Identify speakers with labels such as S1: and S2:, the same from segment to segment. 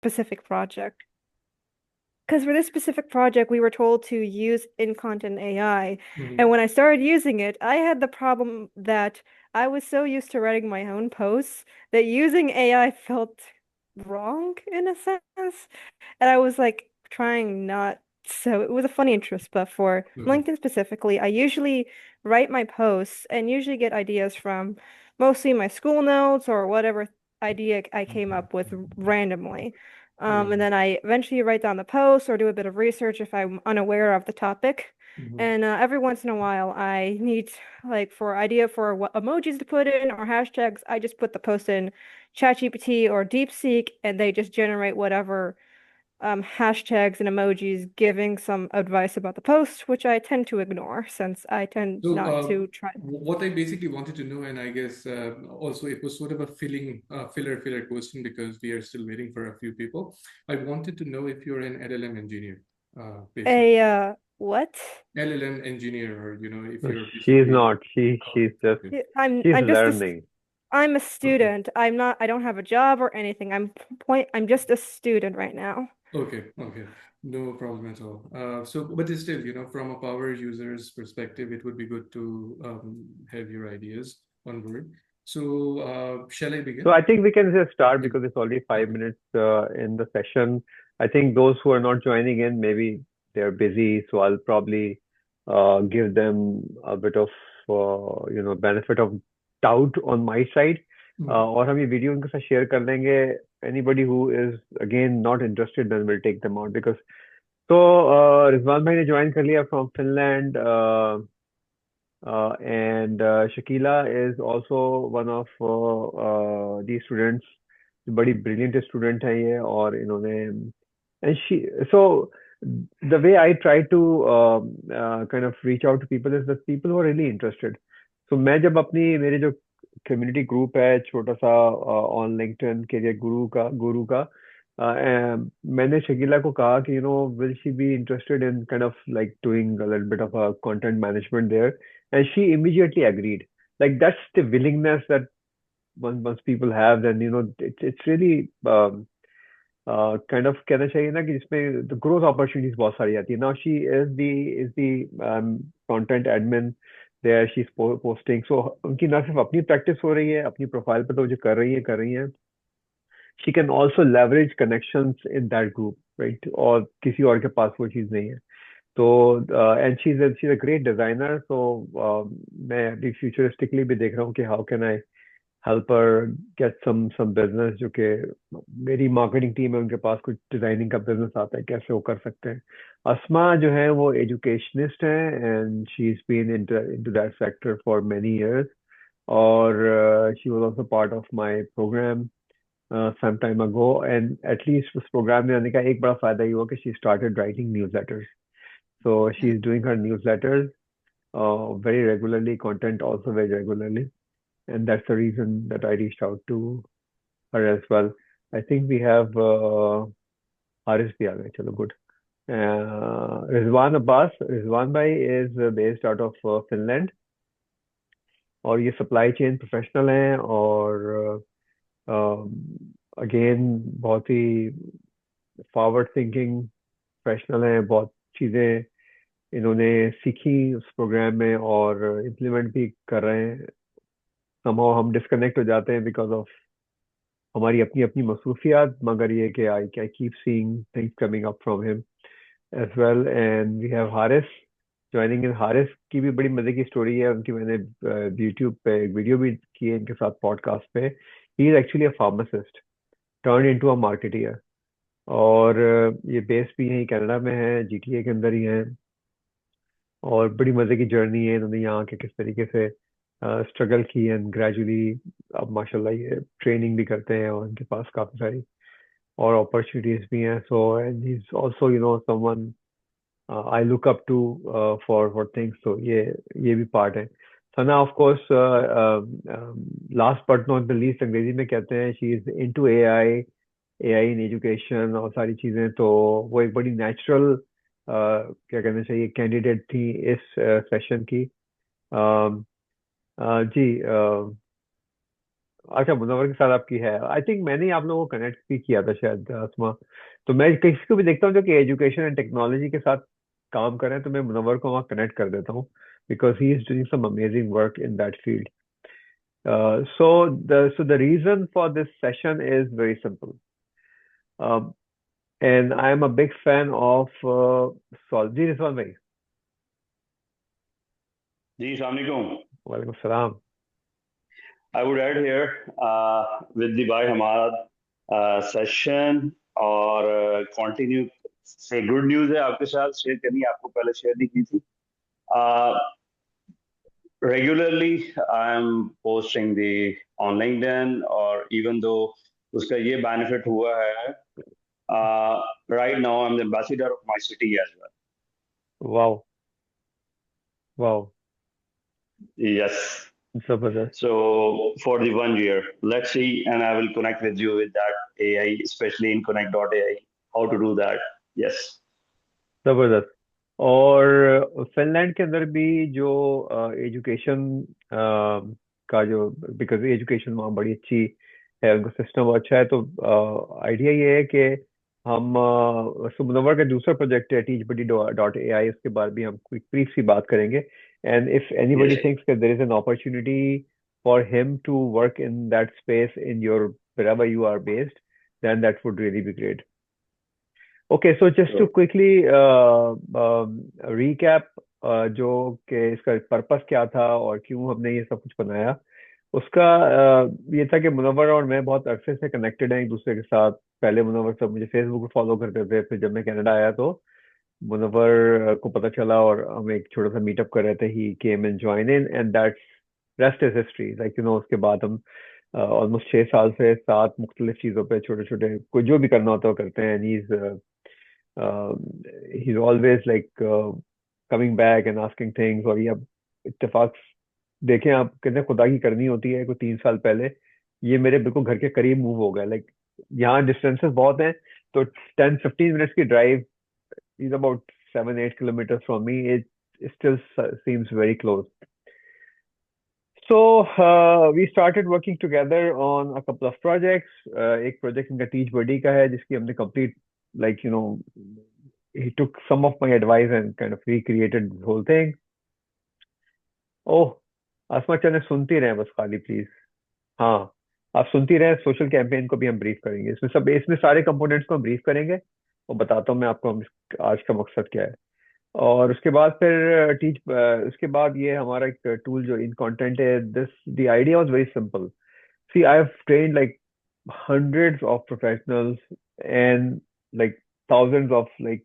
S1: specific project. Because for this specific project, we were told to use in-content AI. And
S2: Hmm.
S1: when I started using it, I had the problem that I was so used to writing my own posts that using AI felt wrong in a sense. And I was like trying not so it was a funny interest, but for
S2: Okay.
S1: LinkedIn specifically, I usually write my posts and usually get ideas from mostly my school notes or whatever idea I came up with randomly. And
S2: Right.
S1: then I eventually write down the post or do a bit of research if I'm unaware of the topic.
S2: Hmm.
S1: And every once in a while, I need like for idea for what emojis to put in or hashtags. I just put the post in ChatGPT or DeepSeek, and they just generate whatever hashtags and emojis giving some advice about the post, which I tend to ignore since I tend
S2: So,
S1: not to try.
S2: what I basically wanted to know, and I guess also it was sort of a filler question because we are still waiting for a few people. I wanted to know if you're an LLM engineer, basically.
S1: What?
S2: LLM engineer, or if
S3: No,
S2: you're
S3: she's
S2: basically.
S3: not.
S2: Okay,
S3: She's just
S2: okay,
S1: Yeah,
S3: she's
S1: I'm just a
S3: learning.
S1: I'm a
S2: okay,
S1: student. I don't have a job or anything. I'm just a student right now.
S2: okay, okay. No problem at all. So, but still, from a power user's perspective, it would be good to have your ideas on board. So, shall I
S3: So
S2: begin?
S3: I think we can just start
S2: Yeah.
S3: because it's already five
S2: Okay.
S3: minutes in the session. I think those who are not joining in, maybe they're busy, so I'll probably give them a bit of benefit of doubt on my side.
S2: Hmm.
S3: और हम ये video उनके साथ share कर देंगे. Anybody who is again not interested, then we'll take them out because so Rizwan भाई ने join कर लिया from Finland. And Shakila is also one of these students. बड़ी brilliant student है ये और इन्होंने and she so the way I try to kind of reach out to people is that people who are really interested. So मैं जब अपनी मेरे जो community group है छोटा सा on LinkedIn के गुरु का मैंने शकीला को कहा कि will she be interested in kind of like doing a little bit of a content management there, and she immediately agreed. Like that's the willingness that once people have, then it's really kind of कहना चाहिए ना कि जिसमें the growth opportunities बहुत सारी आती है. Now she is the content admin there. She's posting, so उनकी ना सिर्फ अपनी practice हो रही है अपनी प्रोफाइल पे तो जो कर रही है, she can also leverage connections in that group, right? और किसी और के पास वो चीज़ नहीं है. तो and she's a great designer. So मैं अभी futuristically भी देख रहा हूँ कि how can I help her get some business जो कि मेरी marketing team है उनके पास कुछ designing का business आता है कैसे वो कर सकते हैं. अस्मा जो है वो educationist है and she's been into that sector for many years. और she was also part of my program some time ago, and at least उस program में आने का एक बड़ा फायदा ये हुआ कि she started writing newsletters. So she's doing her newsletters very regularly, content also very regularly, and that's the reason that I reached out to her as well. I think we have Haris bhi aa gaye. Chalo, good. Rizwan Abbas, Rizwan bhai is based out of Finland, और ये supply chain professional हैं और again बहुत ही forward thinking professional हैं. बहुत चीज़ें इन्होंने सीखी उस प्रोग्राम में और इम्प्लीमेंट भी कर रहे हैं. somehow हम डिस्कनेक्ट हो जाते हैं बिकॉज ऑफ हमारी अपनी अपनी मसरूफियात, मगर ये कि I keep seeing things coming up from him as well. And we have Haris joining in. Haris की भी बड़ी मजे की स्टोरी है उनकी. मैंने यूट्यूब पे एक वीडियो भी की है इनके साथ पॉडकास्ट पे. He is actually a pharmacist turn into a marketeer. और ये बेस भी यहीं कनाडा में है, जीटीए के अंदर ही है. और बड़ी मजे की जर्नी है इन्होंने यहाँ के किस तरीके से स्ट्रगल की एंड ग्रेजुअली अब माशाल्लाह ये ट्रेनिंग भी करते हैं और उनके पास काफी सारी और अपॉर्चुनिटीज भी हैं. So and he is also someone I look up to for things. तो ये भी पार्ट है. Sana of course last but not the least अंग्रेजी में कहते हैं she is into AI in education और सारी चीजें. तो वो एक बड़ी नेचुरल क्या कहना चाहिए कैंडिडेट थी इस सेशन की. जी अच्छा, मुनव्वर के साथ आपकी है। आई थिंक मैंने ही आप लोगों को कनेक्ट भी किया था शायद, आसमा। तो मैं किसी को भी देखता हूँ जो कि एजुकेशन एंड टेक्नोलॉजी के साथ काम कर रहे हैं, तो मैं मुनव्वर को वहाँ कनेक्ट कर देता हूँ, because he is doing some amazing work in that field. So the reason for this session is very simple. Um, and I am a big fan of Ji Rizwan bhai.
S4: जी अस्सलाम वालेकुम.
S3: Walaikum salam.
S4: I would add here with the Bhai Hamad session और continue से good news है आपके साथ share करनी, आपको पहले शेयर नहीं की थी. Regularly I am posting the on LinkedIn or even though उसका ये benefit हुआ है, right now I'm the ambassador of my city as well.
S3: Wow. Wow.
S4: Yes.
S3: Zabardast.
S4: So for the 1 year, let's see, and I will connect with you with that AI, especially in Connect.ai, how to do that. Yes.
S3: जबरदस्त. और Finland के अंदर भी जो education का जो, because education वहाँ बड़ी अच्छी है, उनका सिस्टम बहुत अच्छा है, तो आइडिया ये है कि हम मुनव्वर का दूसरा प्रोजेक्ट है teachbuddy.ai, उसके बाद भी हम क्विक ब्रीफ सी बात करेंगे. And if anybody
S4: Yes.
S3: Thinks that there is an opportunity for him to work in that space in your wherever you are based, then that would really be great. Okay, so just to
S4: Sure.
S3: quickly recap जो कि इसका purpose क्या था और क्यों हमने ये सब कुछ बनाया, उसका ये था कि मुनव्वर और मैं बहुत अरसे से कनेक्टेड हैं एक दूसरे के साथ. पहले मुनव्वर सब मुझे फेसबुक पे फॉलो करते थे, फिर जब मैं कनाडा आया तो मुनव्वर को पता चला और हम एक छोटा सा मीटअप कर रहे थे. He came and join in and that's rest is history. Like उसके बाद हम ऑलमोस्ट 6 साल से 7 मुख्तलिफ चीज़ों पे छोटे छोटे कोई जो भी करना होता है वो करते हैं. And he's always like coming back and asking things. और ये अब इत्तेफाक देखें आप, कितने खुदा की करनी होती है. कोई 3 साल पहले ये मेरे बिल्कुल घर के करीब मूव हो गया. लाइक यहाँ डिस्टेंसेस बहुत हैं, तो 10-15 मिनट्स की drive is about 7-8 kilometers from me. It still seems very close. So we started working together on a couple of projects. एक प्रोजेक्ट इनका टीच बडी का है जिसकी हमने complete, like he took some of my advice and kind of recreated the whole thing. ओह, आसमा चने सुनती रहें बस खाली प्लीज. हाँ, आप सुनती रहें. सोशल कैंपेन को भी हम ब्रीफ करेंगे, इसमें सारे कंपोनेंट्स को हम ब्रीफ करेंगे और बताता हूँ मैं आपको आज का मकसद क्या है. और उसके बाद फिर उसके बाद ये हमारा एक टूल जो इन कंटेंट है, this the idea was very simple. See, I have trained like hundreds of professionals and like thousands of like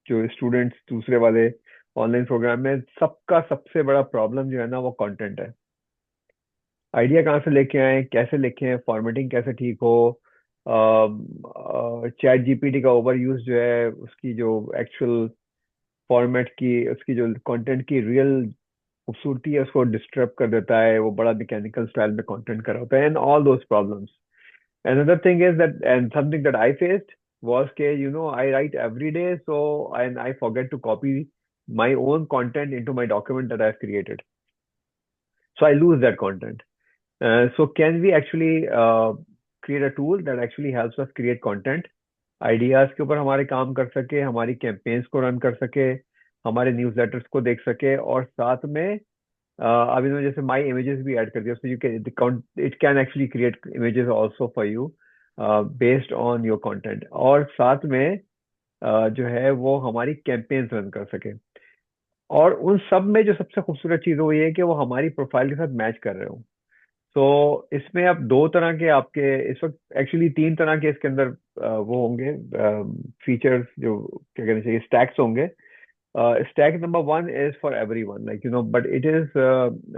S3: जो स्टूडेंट्स दूसरे वाले ऑनलाइन प्रोग्राम में, सबका सबसे बड़ा प्रॉब्लम जो है ना वो कंटेंट है. आइडिया कहाँ से लेके आए, कैसे लेके आए, फॉर्मेटिंग कैसे ठीक हो. चैट जीपीटी का ओवर यूज जो है, उसकी जो एक्चुअल फॉर्मेट की, उसकी जो कंटेंट की रियल खूबसूरती है उसको डिस्टर्ब कर देता है. वो बड़ा मैकेनिकल स्टाइल में कंटेंट कर रहा होता है. And all those problems. Another thing is that, and something that I faced was that, I write every day, so and I forget to copy my own content into my document that I've created. So I lose that content. So can we actually create a tool that actually helps us create content? Ideas के ऊपर हमारे काम कर सके, हमारी campaigns को run कर सके, हमारे न्यूज़लेटर्स को देख सके, और साथ में अभी मैंने जैसे माई इमेजेस भी ऐड कर दिया उसमें. It can actually create images also for you based on your content. और साथ में जो है वो हमारी कैंपेन्स रन कर सके. और उन सब में जो सबसे खूबसूरत चीज़ वो ये है कि वो हमारी प्रोफाइल के साथ मैच कर रहे हो. तो इसमें अब 2 तरह के आपके इस वक्त, एक्चुअली 3 तरह के इसके अंदर वो होंगे फीचर्स, जो क्या कहना चाहिए, स्टैक्स होंगे. Stack number 1 is for everyone, but it is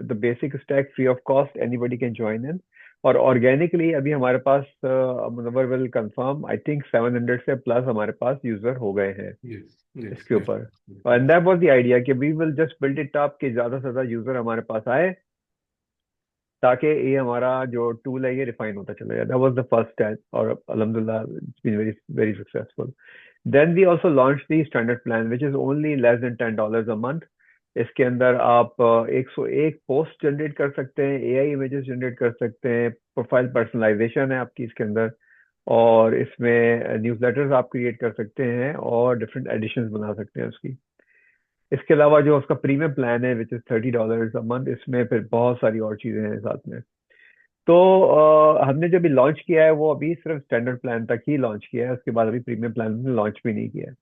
S3: the basic stack, free of cost. Anybody can join in. और organically अभी हमारे पास Munawwar will confirm, I think 700 से प्लस हमारे पास यूजर हो गए हैं इसके ऊपर. And that was the idea कि we will just build it up कि ज्यादा से ज्यादा यूजर हमारे पास आए ताकि ये हमारा जो टूल है ये रिफाइन होता चला जाए. That was the first step, और alhamdulillah it's been very very successful. Then we also launched the standard plan, which is only less than $10 a month. इसके अंदर आप 101 पोस्ट जनरेट कर सकते हैं, एआई इमेजेस जनरेट कर सकते हैं, प्रोफाइल पर्सनलाइजेशन है आपकी इसके अंदर, और इसमें न्यूज़लेटर्स आप क्रिएट कर सकते हैं और डिफरेंट एडिशंस बना सकते हैं उसकी। इसके अलावा जो उसका प्रीमियम प्लान है विच इज़ $30 अ मंथ, इसमें फिर बहुत सारी और चीज़ें हैं साथ में। तो हमने जो अभी लॉन्च किया है वो अभी सिर्फ स्टैंडर्ड प्लान तक ही लॉन्च किया है, उसके बाद अभी प्रीमियम प्लान में लॉन्च भी नहीं किया है।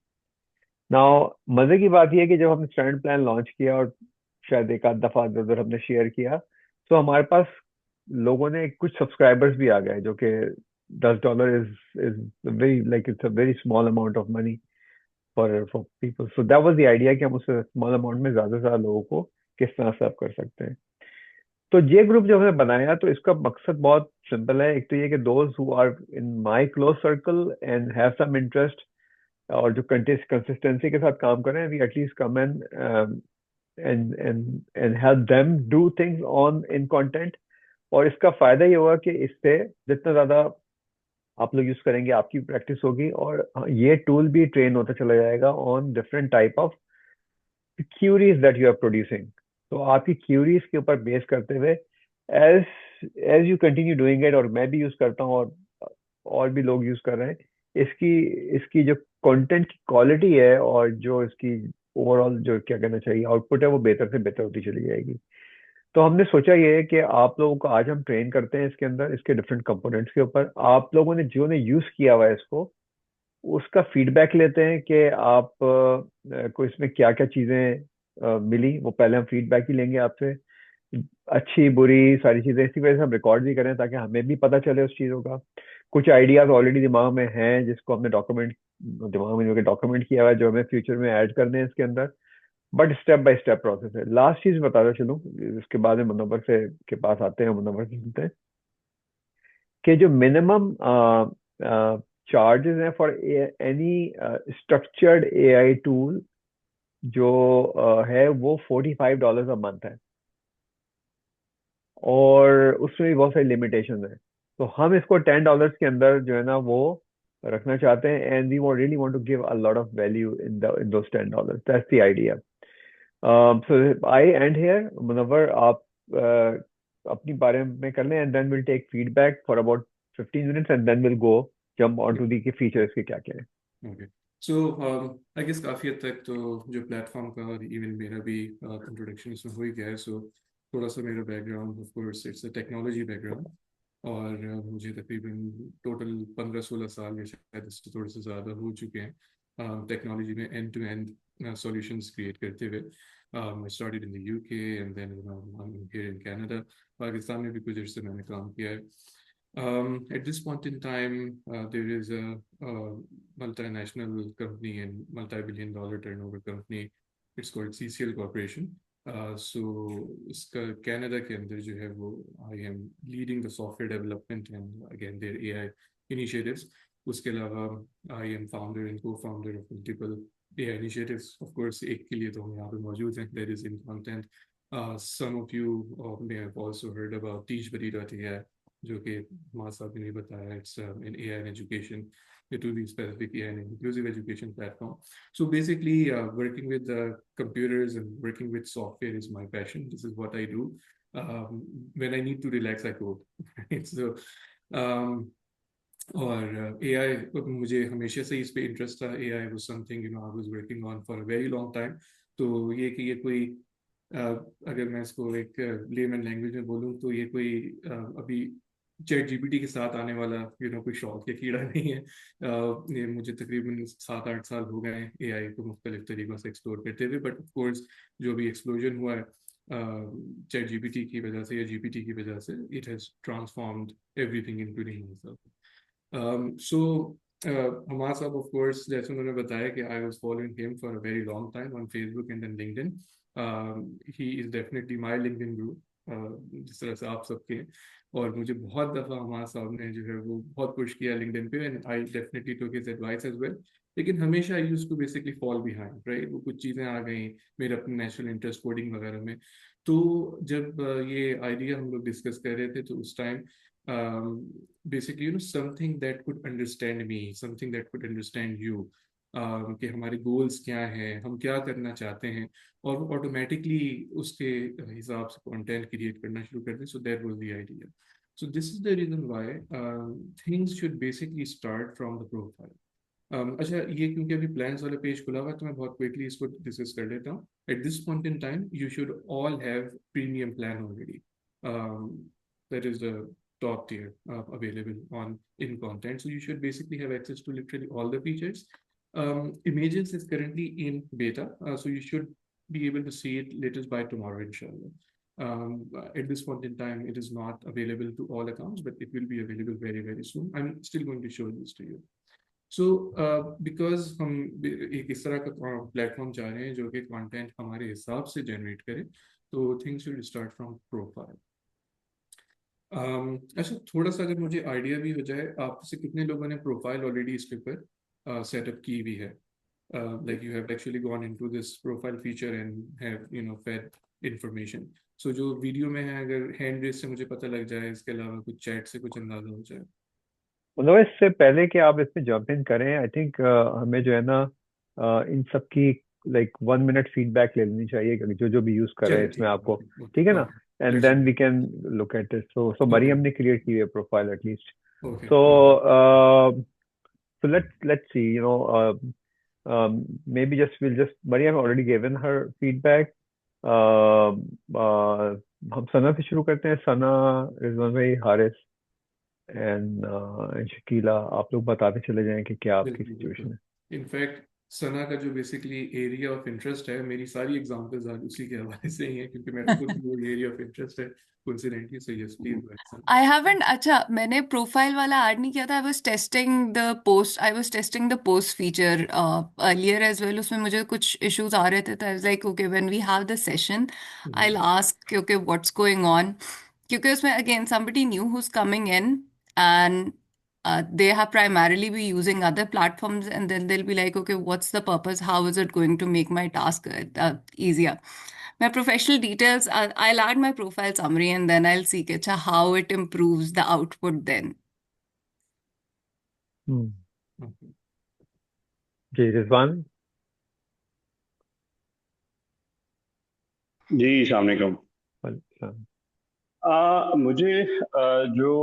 S3: नाउ मजे की बात यह है कि जब हमने स्टैंडर्ड प्लान लॉन्च किया और शायद एक आध दफा उधर हमने शेयर किया, तो हमारे पास लोगों ने कुछ सब्सक्राइबर्स भी आ गए, जो कि $10 is very like it's a very small amount of money for people. So that was the idea कि हम उस स्मॉल अमाउंट में ज्यादा से ज्यादा लोगों को किस तरह सर्व कर सकते हैं। तो ये ग्रुप जो हमने बनाया, तो इसका मकसद बहुत सिंपल है। एक तो ये कि those who are in my close circle and have some interest, और जो कंसिस्टेंसी के साथ काम करें, we at least come and help them do things on in content. और इसका फायदा ये होगा कि इससे जितना ज्यादा आप लोग यूज करेंगे, आपकी प्रैक्टिस होगी, और ये टूल भी ट्रेन होता चला जाएगा on different type of queries that you are producing. तो आपकी क्यूरीज के ऊपर बेस करते हुए as as you continue doing it, और मैं भी यूज करता हूँ और भी लोग यूज कर रहे हैं, इसकी इसकी जो कंटेंट की क्वालिटी है और जो इसकी ओवरऑल जो क्या कहना चाहिए आउटपुट है, वो बेहतर से बेहतर होती चली जाएगी। तो हमने सोचा ये है कि आप लोगों को आज हम ट्रेन करते हैं इसके अंदर, इसके डिफरेंट कंपोनेंट्स के ऊपर। आप लोगों ने जो ने यूज किया हुआ है इसको, उसका फीडबैक लेते हैं कि आप को इसमें क्या क्या चीजें मिली, वो पहले हम फीडबैक ही लेंगे आपसे, अच्छी बुरी सारी चीजें। इसी वजह से हम रिकॉर्ड भी करें ताकि हमें भी पता चले उस चीजों का। कुछ आइडियाज ऑलरेडी दिमाग में हैं जिसको हमने दिमाग में जो डॉक्यूमेंट किया हुआ है, जो हमें फ्यूचर में ऐड करने हैं इसके अंदर। But step by step process है। लास्ट चीज बताता चलूं, इसके बाद में मुनव्वर से के पास आते हैं, मुनव्वर से सुनते हैं कि जो मिनिमम चार्जेस हैं for any structured AI tool जो है वो $45 अ मंथ है, और उसमें भी बहुत सारी लिमिटेशन है। तो हम इसको $10 के अंदर जो है ना वो रखना चाहते हैं, and we really want to give a lot of value in those $10। That's the idea. So I end here, Munawwar आप अपनी बारे में कर लें, and then will take feedback for about 15 minutes, and then will go jump on to the key features के क्या क्या है।
S2: ओके, सो आई गेस काफ़ी हद तक तो जो प्लेटफॉर्म का और इवन मेरा भी इंट्रोडक्शन इसमें हो ही गया है। सो थोड़ा सा मेरा background, of course it's a technology background, और मुझे तकरीबन टोटल 15-16 साल या शायद इससे थोड़े से ज़्यादा हो चुके हैं टेक्नोलॉजी में end to end solutions create करते हुए। I started in the UK and then I'm here in Canada. Pakistan में भी कुछ अर्से मैंने काम किया है। At this point in time, there is a multinational company and multi-billion dollar turnover company. It's called CCL Corporation. So इसका Canada के अंदर जो है वो I am leading the software development and again their AI initiatives. उसके अलावा I am founder and co-founder of multiple AI initiatives. Of course, एक के लिए तो हम यहाँ पे मौजूद हैं, that is in content. Some of you may have also heard about teachbuddy.ai, जो कि हमारे साथ ने बताया, it's an AI and education, it will be specific AI and inclusive education platform. So basically, working with computers and working with software is my passion. This is what I do. When I need to relax, I code. Right? So, और AI मुझे हमेशा से इस पे interest था। AI was something I was working on for a very long time. तो ये कि ये कोई अगर मैं इसको एक लेमन लैंग्वेज में बोलूँ तो ये कोई अभी चैट जीपीटी के साथ आने वाला कोई शौक या कीड़ा नहीं है। ये मुझे तकरीबन 7-8 साल हो गए AI को मुख्तलिफ तरीक़ों से एक्सप्लोर करते हुए। बट ऑफ कोर्स जो भी एक्सप्लोजन हुआ है चैट जीपीटी की वजह से या जीपीटी की वजह से, it has transformed everything including myself. So Hamad Saab, of course, जैसे उन्होंने बताया कि I was following him for a very long time on Facebook and then LinkedIn. He is definitely my LinkedIn group, जिस तरह से आप सबके। और मुझे बहुत दफ़ा हमाद साहब ने जो है वो बहुत पुश किया LinkedIn पे, and I definitely took his advice as well. लेकिन हमेशा I used to basically fall behind, right? वो कुछ चीज़ें आ गई मेरे अपने नेशनल इंटरेस्ट कोडिंग वगैरह में। तो जब ये आइडिया हम लोग डिस्कस कर रहे थे, तो उस time basically something that could understand me, something that could understand you, कि हमारे गोल्स क्या हैं, हम क्या करना चाहते हैं, और वो ऑटोमेटिकली उसके हिसाब से कंटेंट क्रिएट करना शुरू कर दें. So that was the idea. So this is the reason why things should basically start from the profile. अच्छा, ये क्योंकि अभी प्लान्स वाला पेज खुला हुआ है तो मैं बहुत क्विकली इसको डिस्कस कर लेता हूँ. At this point in time you should all have premium plan already. That is the top tier available on in content. So you should basically have access to literally all the features. Images is currently in beta, so you should be able to see it latest by tomorrow, inshallah. At this point in time, it is not available to all accounts, but it will be available very, very soon. I'm still going to show this to you. So because हम एक इस तरह का platform चाह रहे हैं जो कि कंटेंट हमारे हिसाब से जनरेट करे, तो things will start from profile. अच्छा, थोड़ा सा अगर मुझे आइडिया भी हो जाए, आपसे कितने लोगों ने प्रोफाइल ऑलरेडी इसके ऊपर सेटअप की भी है, like you have actually gone into this profile feature and have fed information. So जो वीडियो में है, अगर हैंड रेस से मुझे पता लग जाए, इसके अलावा कुछ चैट से कुछ अंदाजा हो जाए.
S3: मतलब इससे पहले कि आप इसमें जंप इन करें, आई थिंक हमें जो है ना इन सब की लाइक 1 मिनट फीडबैक ले लेनी चाहिए, क्योंकि जो जो भी यूज कर रहे हैं
S2: चलिए,
S3: इसमें
S2: ठीक है.
S3: आपको.
S2: ओके,
S3: ठीक है ना?
S2: Okay,
S3: and
S2: let's
S3: then we can look at it. So
S2: okay,
S3: Mariam ने क्रिएट की है profile at least.
S2: Okay,
S3: so
S2: okay.
S3: so let's see, maybe we'll just Mariam already given her feedback. हम सना से शुरू करते हैं. सना, रिजवान भाई, हारिस एंड शकीला, आप लोग बताते चले जाएं कि क्या आपकी
S2: बिल्कुल,
S3: सिचुएशन
S2: बिल्कुल.
S3: है.
S2: इनफैक्ट सना का जो बेसिकली एरिया ऑफ इंटरेस्ट है, मेरी सारी एग्जांपल्स आज उसी के हवाले से ही हैं, क्योंकि मेरा खुद वो एरिया ऑफ इंटरेस्ट है coincidentally. So yes, please go ahead.
S5: I haven't अच्छा मैंने प्रोफाइल वाला ऐड नहीं किया था. I was testing the post feature earlier as well. उसमें मुझे कुछ इश्यूज आ रहे थे, तो I was like okay when we have the session I will ask okay what's going on. क्योंकि उसमें again somebody new who's coming in and they have primarily be using other platforms, and then they'll be like okay what's the purpose, how is it going to make my task easier. My professional details, I'll add my profile summary and then I'll see कि how it improves the output then.
S3: जी, रिजवान.
S4: जी, अस्सलाम वालेकुम. मुझे जो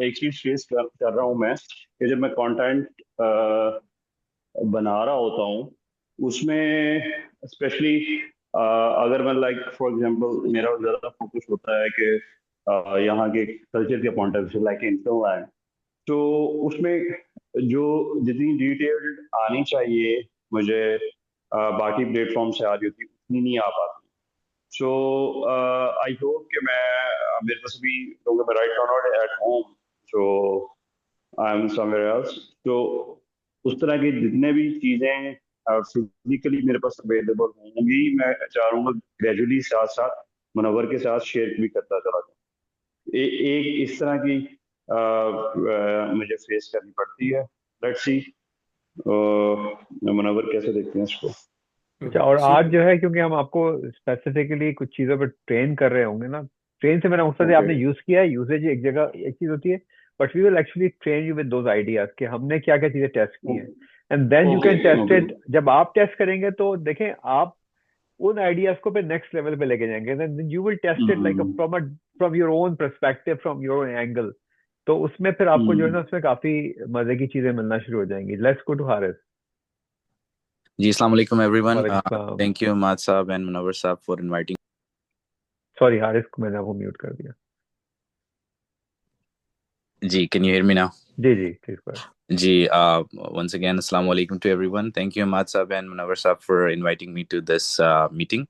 S4: एक चीज face कर रहा हूँ मैं, कि जब मैं कंटेंट बना रहा होता हूँ उसमें स्पेशली अगर मैं लाइक फॉर एग्जांपल मेरा ज़्यादा फोकस होता है कि यहाँ के कल्चर के point of view like inflow है, तो उसमें जो जितनी डिटेल्ड आनी चाहिए मुझे बाकी प्लेटफॉर्म से आ रही होती उतनी नहीं आ पाती. सो आई होप कि मेरे पास भी, क्योंकि मैं right now not at home, so I am somewhere else. तो उस तरह की जितने भी चीज़ें फिजिकली मेरे पास अवेलेबल होंगी, मैं चाहूँगा ग्रेजुअली साथ साथ मुनव्वर के साथ शेयर भी करता चला जाऊँ. एक इस तरह की मुझे फेस करनी पड़ती है. लेट्स सी मुनव्वर कैसे देखते हैं इसको.
S3: अच्छा, और आज जो है, क्योंकि हम आपको स्पेसिफिकली कुछ चीजों पर ट्रेन कर रहे होंगे ना, ट्रेन से मेरा मकसद है आपने यूज किया है, यूसेज एक जगह एक चीज होती है, but we will actually train you with those ideas कि हमने क्या क्या चीजें टेस्ट की हैं, and then you can test it. जब आप टेस्ट करेंगे तो देखें आप उन आइडियाज को पे नेक्स्ट लेवल पे लेके जाएंगे, then you will test it like from your own perspective, from your own angle. तो उसमें फिर आपको जो है ना उसमें काफी मजे की चीजें मिलना शुरू हो जाएंगी. Let's go to Haris.
S6: जी, अस्सलाम वालेकुम एवरीवन.
S3: वालेकुम.
S6: थैंक यू माद साहब एंड मुनव्वर साहब फॉर इनवाइटिंग.
S3: सॉरी हारिस को मैंने आपको म्यूट कर दिया.
S6: जी, can you hear me now?
S3: जी जी, प्लीज गो अहेड.
S6: जी, once again, assalamu alaikum to everyone. Thank you, Ahmad Saab and Munawar Saab, for inviting me to this meeting.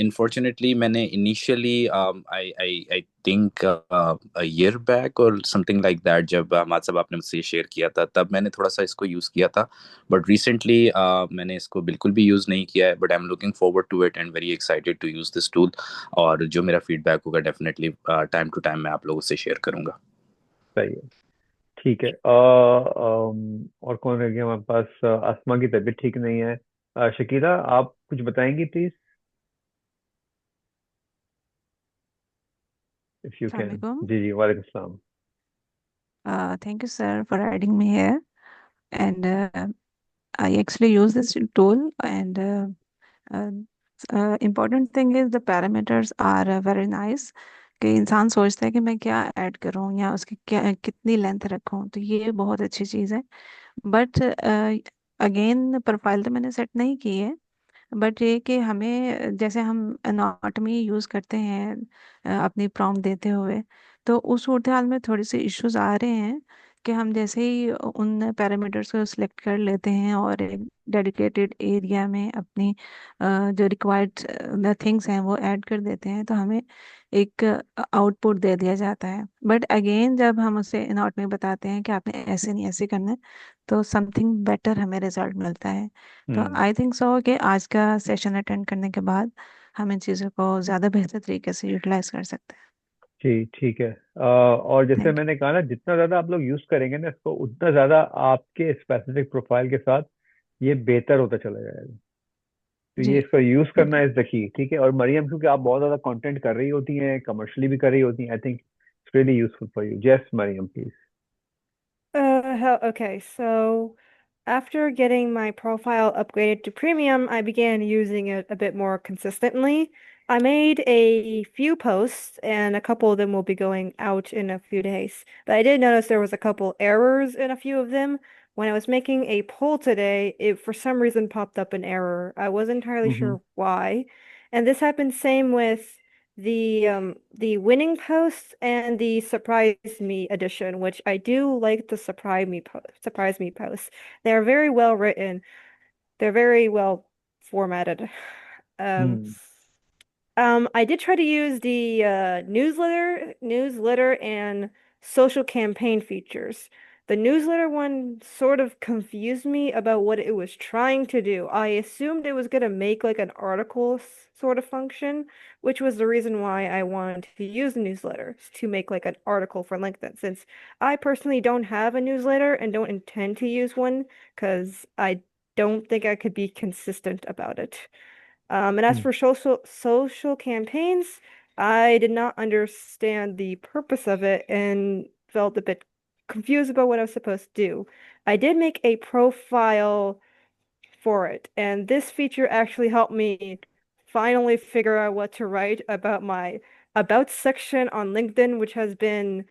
S6: Unfortunately, मैंने initially, I think a year back or something like that, जब Ahmad Saab आपने मुझसे share किया था, तब मैंने थोड़ा सा इसको यूज़ किया था. But recently, मैंने इसको बिल्कुल भी यूज़ नहीं किया है. But I'm looking forward to it and very excited to use this tool. और जो मेरा feedback होगा, definitely time to time मैं आप लोगों से शेयर करूँगा.
S3: सही है, ठीक है. और कौन रह गया हमारे पास? अस्मा की तबीयत ठीक नहीं है. शकीला, आप कुछ बताएंगी please, if you can.
S7: Assalamualaikum.
S3: जी जी, वालेकुम सलाम.
S7: Thank you, sir, for adding me here. And I actually use this tool, and important thing is the parameters are very nice. कि इंसान सोचता है कि मैं क्या ऐड करूं या उसकी क्या कितनी लेंथ रखूं, तो ये बहुत अच्छी चीज़ है. बट अगेन प्रोफाइल तो मैंने सेट नहीं की है. बट ये कि हमें जैसे हम एनाटॉमी यूज़ करते हैं अपनी प्रॉम्प्ट देते हुए, तो उस सूरत हाल में थोड़ी सी इश्यूज आ रहे हैं कि हम जैसे ही उन पैरामीटर्स को सिलेक्ट कर लेते हैं और एक डेडिकेटेड एरिया में अपनी जो रिक्वायर्ड थिंग्स हैं वो ऐड कर देते हैं, तो हमें एक आउटपुट दे दिया जाता है. बट अगेन जब हम उसे एनाटॉमी बताते हैं कि आपने ऐसे नहीं ऐसे करना है, तो समथिंग बेटर हमें रिजल्ट मिलता है. तो
S3: हम्म
S7: आई थिंक सो कि आज का सेशन अटेंड करने के बाद हम इन चीज़ों को ज़्यादा बेहतर तरीके से यूटिलाइज कर सकते हैं.
S3: जी ठीक है. और जैसे
S7: थैंक यू.
S3: मैंने कहा ना, जितना ज्यादा आप लोग यूज करेंगे ना इसको, उतना ज्यादा आपके स्पेसिफिक प्रोफाइल के साथ ये बेहतर होता चला जाएगा. तो
S7: जी.
S3: ये इसका यूज
S7: थैंक
S3: करना
S7: यू.
S3: Is the key. ठीक है. और मरियम, क्योंकि आप बहुत ज्यादा कंटेंट कर रही होती हैं, कमर्शियली भी कर रही होती हैं, I think it's really useful for you. Just Mariam please.
S1: Okay, so after getting my profile upgraded to premium, I began using it a bit more consistently. I made a few posts, and a couple of them will be going out in a few days. But I did notice there was a couple errors in a few of them. When I was making a poll today, it for some reason popped up an error. I wasn't entirely
S3: hmm.
S1: sure why. And this happened same with the winning posts and the surprise me edition, which I do like the surprise me posts. They're very well written. They're very well formatted. Um,
S3: hmm.
S1: I did try to use the newsletter and social campaign features. The newsletter one sort of confused me about what it was trying to do. I assumed it was going to make like an article sort of function, which was the reason why I wanted to use the newsletter, to make like an article for LinkedIn, since I personally don't have a newsletter and don't intend to use one because I don't think I could be consistent about it. And as
S3: hmm.
S1: for social campaigns, I did not understand the purpose of it and felt a bit confused about what I was supposed to do. I did make a profile for it, and this feature actually helped me finally figure out what to write about my about section on LinkedIn, which has been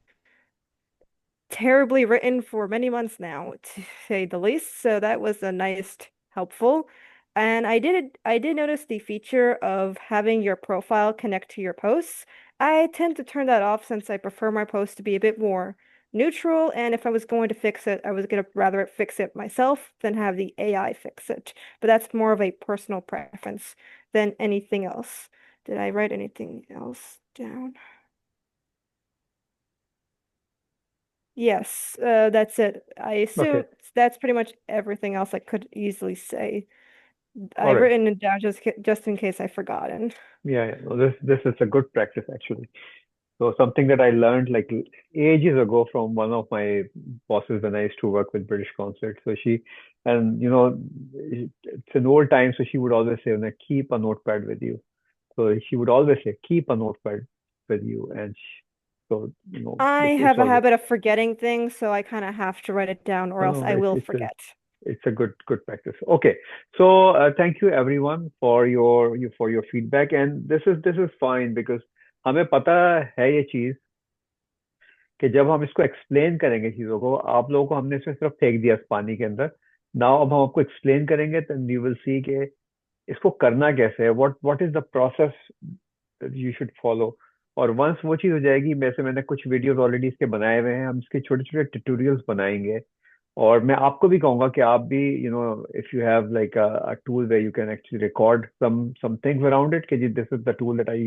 S1: terribly written for many months now, to say the least. So that was a nice helpful. And I did notice the feature of having your profile connect to your posts. I tend to turn that off since I prefer my posts to be a bit more neutral. And if I was going to fix it, I was going to rather fix it myself than have the AI fix it. But that's more of a personal preference than anything else. Did I write anything else down? Yes, that's it. I
S3: Okay.
S1: assume that's pretty much everything else I could easily say.
S3: All
S1: I've
S3: right.
S1: written it down just in case I've forgotten.
S3: Yeah. No, this is a good practice actually. So something that I learned like ages ago from one of my bosses when I used to work with British Consulate. So she, and it's an old time, so she would always say, "Like, keep a notepad with you." So she would always say, "Keep a notepad with you," and so
S1: I
S3: it's
S1: have a
S3: always.
S1: habit of forgetting things, so I kind of have to write it down, or else
S3: Oh,
S1: I
S3: it's
S1: will
S3: it's a
S1: forget.
S3: it's a good practice. Okay, so thank you everyone for your feedback, and this is fine because हमें पता है ये चीज कि जब हम इसको explain करेंगे चीजों को, आप लोगों को हमने इसमें सिर्फ फेंक दिया इस पानी के अंदर. नाउ अब हम आपको एक्सप्लेन करेंगे, देन यू विल सी कि इसको करना कैसे है, what is the process you should follow. और वंस वो चीज हो जाएगी, वैसे मैंने कुछ वीडियोस ऑलरेडी इसके बनाए हुए हैं, हम इसके छोटे छोटे ट्यूटोरियल्स बनाएंगे. और मैं आपको भी कहूंगा कि आप भी if you have like a tool where you can actually record some things around it, कि this is the tool that I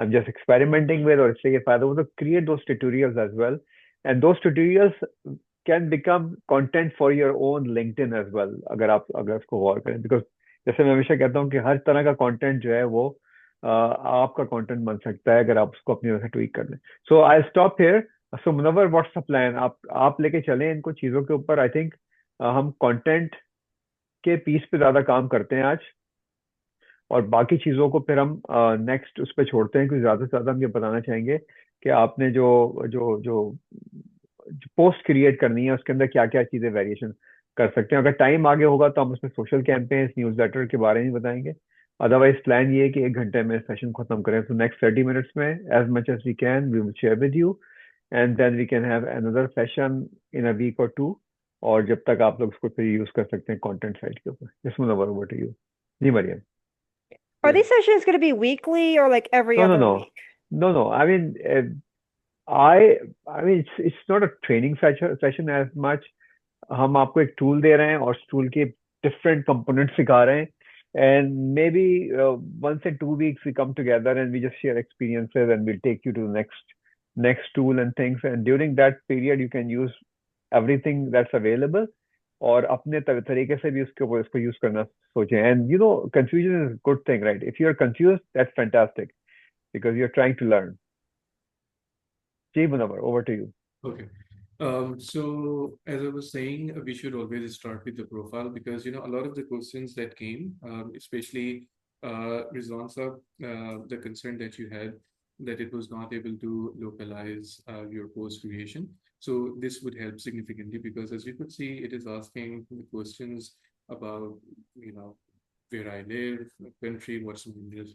S3: am just experimenting with, और इससे ये फायदा हो तो create those tutorials as well, and those tutorials can become content for your own LinkedIn as well, अगर उसको गौर करें. बिकॉज जैसे मैं हमेशा कहता हूँ कि हर तरह का कंटेंट जो है वो आपका कंटेंट बन सकता है अगर आप उसको अपनी वजह से ट्वीक कर लें. So I stop here. So Munawwar, what's the plan? आप लेके चलें इनको चीजों के ऊपर. आई थिंक हम कंटेंट के पीस पे ज्यादा काम करते हैं आज, और बाकी चीजों को फिर हम नेक्स्ट उस पर छोड़ते हैं, क्योंकि ज्यादा से ज्यादा हम ये बताना चाहेंगे कि आपने जो जो जो पोस्ट क्रिएट करनी है उसके अंदर क्या क्या चीजें वेरिएशन. कर सकते हैं। अगर टाइम आगे होगा तो हम उसमें सोशल कैंपेन्स, न्यूज़लेटर के बारे में बताएंगे। अदरवाइज प्लान ये है कि 1 घंटे में सेशन खत्म करें। तो नेक्स्ट 30 मिनट्स में as much as we can we will share with you, and then we can have another session in a week और टू। और जब तक आप लोग उसको फिर यूज कर सकते हैं कंटेंट साइट के ऊपर। Just Munawwar, over to you. जी Mariam.
S1: Are
S2: Yeah.
S1: these sessions going to be weekly or like every
S3: No, no,
S1: other
S3: no,
S1: week?
S3: no. I mean, I mean, it's not a training session as much. हम आपको एक tool दे रहे हैं और उस tool के different component सिखा रहे हैं, and maybe once in 2 weeks we come together and we just share experiences and we'll take you to the next tool and things, and during that period you can use everything that's available और अपने तरीके से भी उसको use करना सोचें। and you know, confusion is a good thing, right? If you're confused, that's fantastic because you're trying to learn. Ji Munawar, over to you.
S2: Okay. So as I was saying, we should always start with the profile because a lot of the questions that came, especially Rizwan sir, the concern that you had that it was not able to localize your post creation. So this would help significantly because as you could see, it is asking the questions about where I live, my country, what's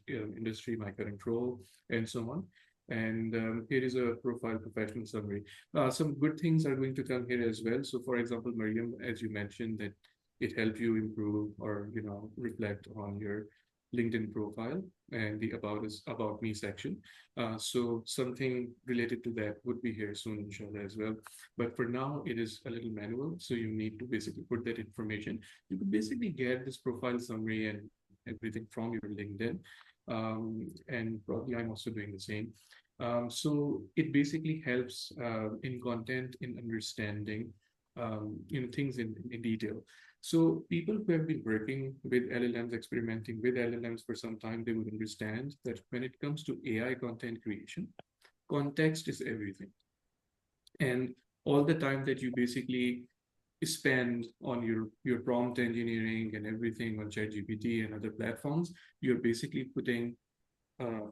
S2: industry, my current role, and so on. And here is a profile professional summary. Some good things are going to come here as well. So for example, Mariam, as you mentioned, that it helped you improve or reflect on your LinkedIn profile and the about me section. So something related to that would be here soon, inshallah, as well. But for now, it is a little manual. So you need to basically put that information. You could basically get this profile summary and everything from your LinkedIn. And probably I'm also doing the same. So it basically helps in content, in understanding, things in detail. So people who have been working with LLMs, experimenting with LLMs for some time, they would understand that when it comes to AI content creation, context is everything. And all the time that you basically spend on your prompt engineering and everything on ChatGPT and other platforms, you're basically putting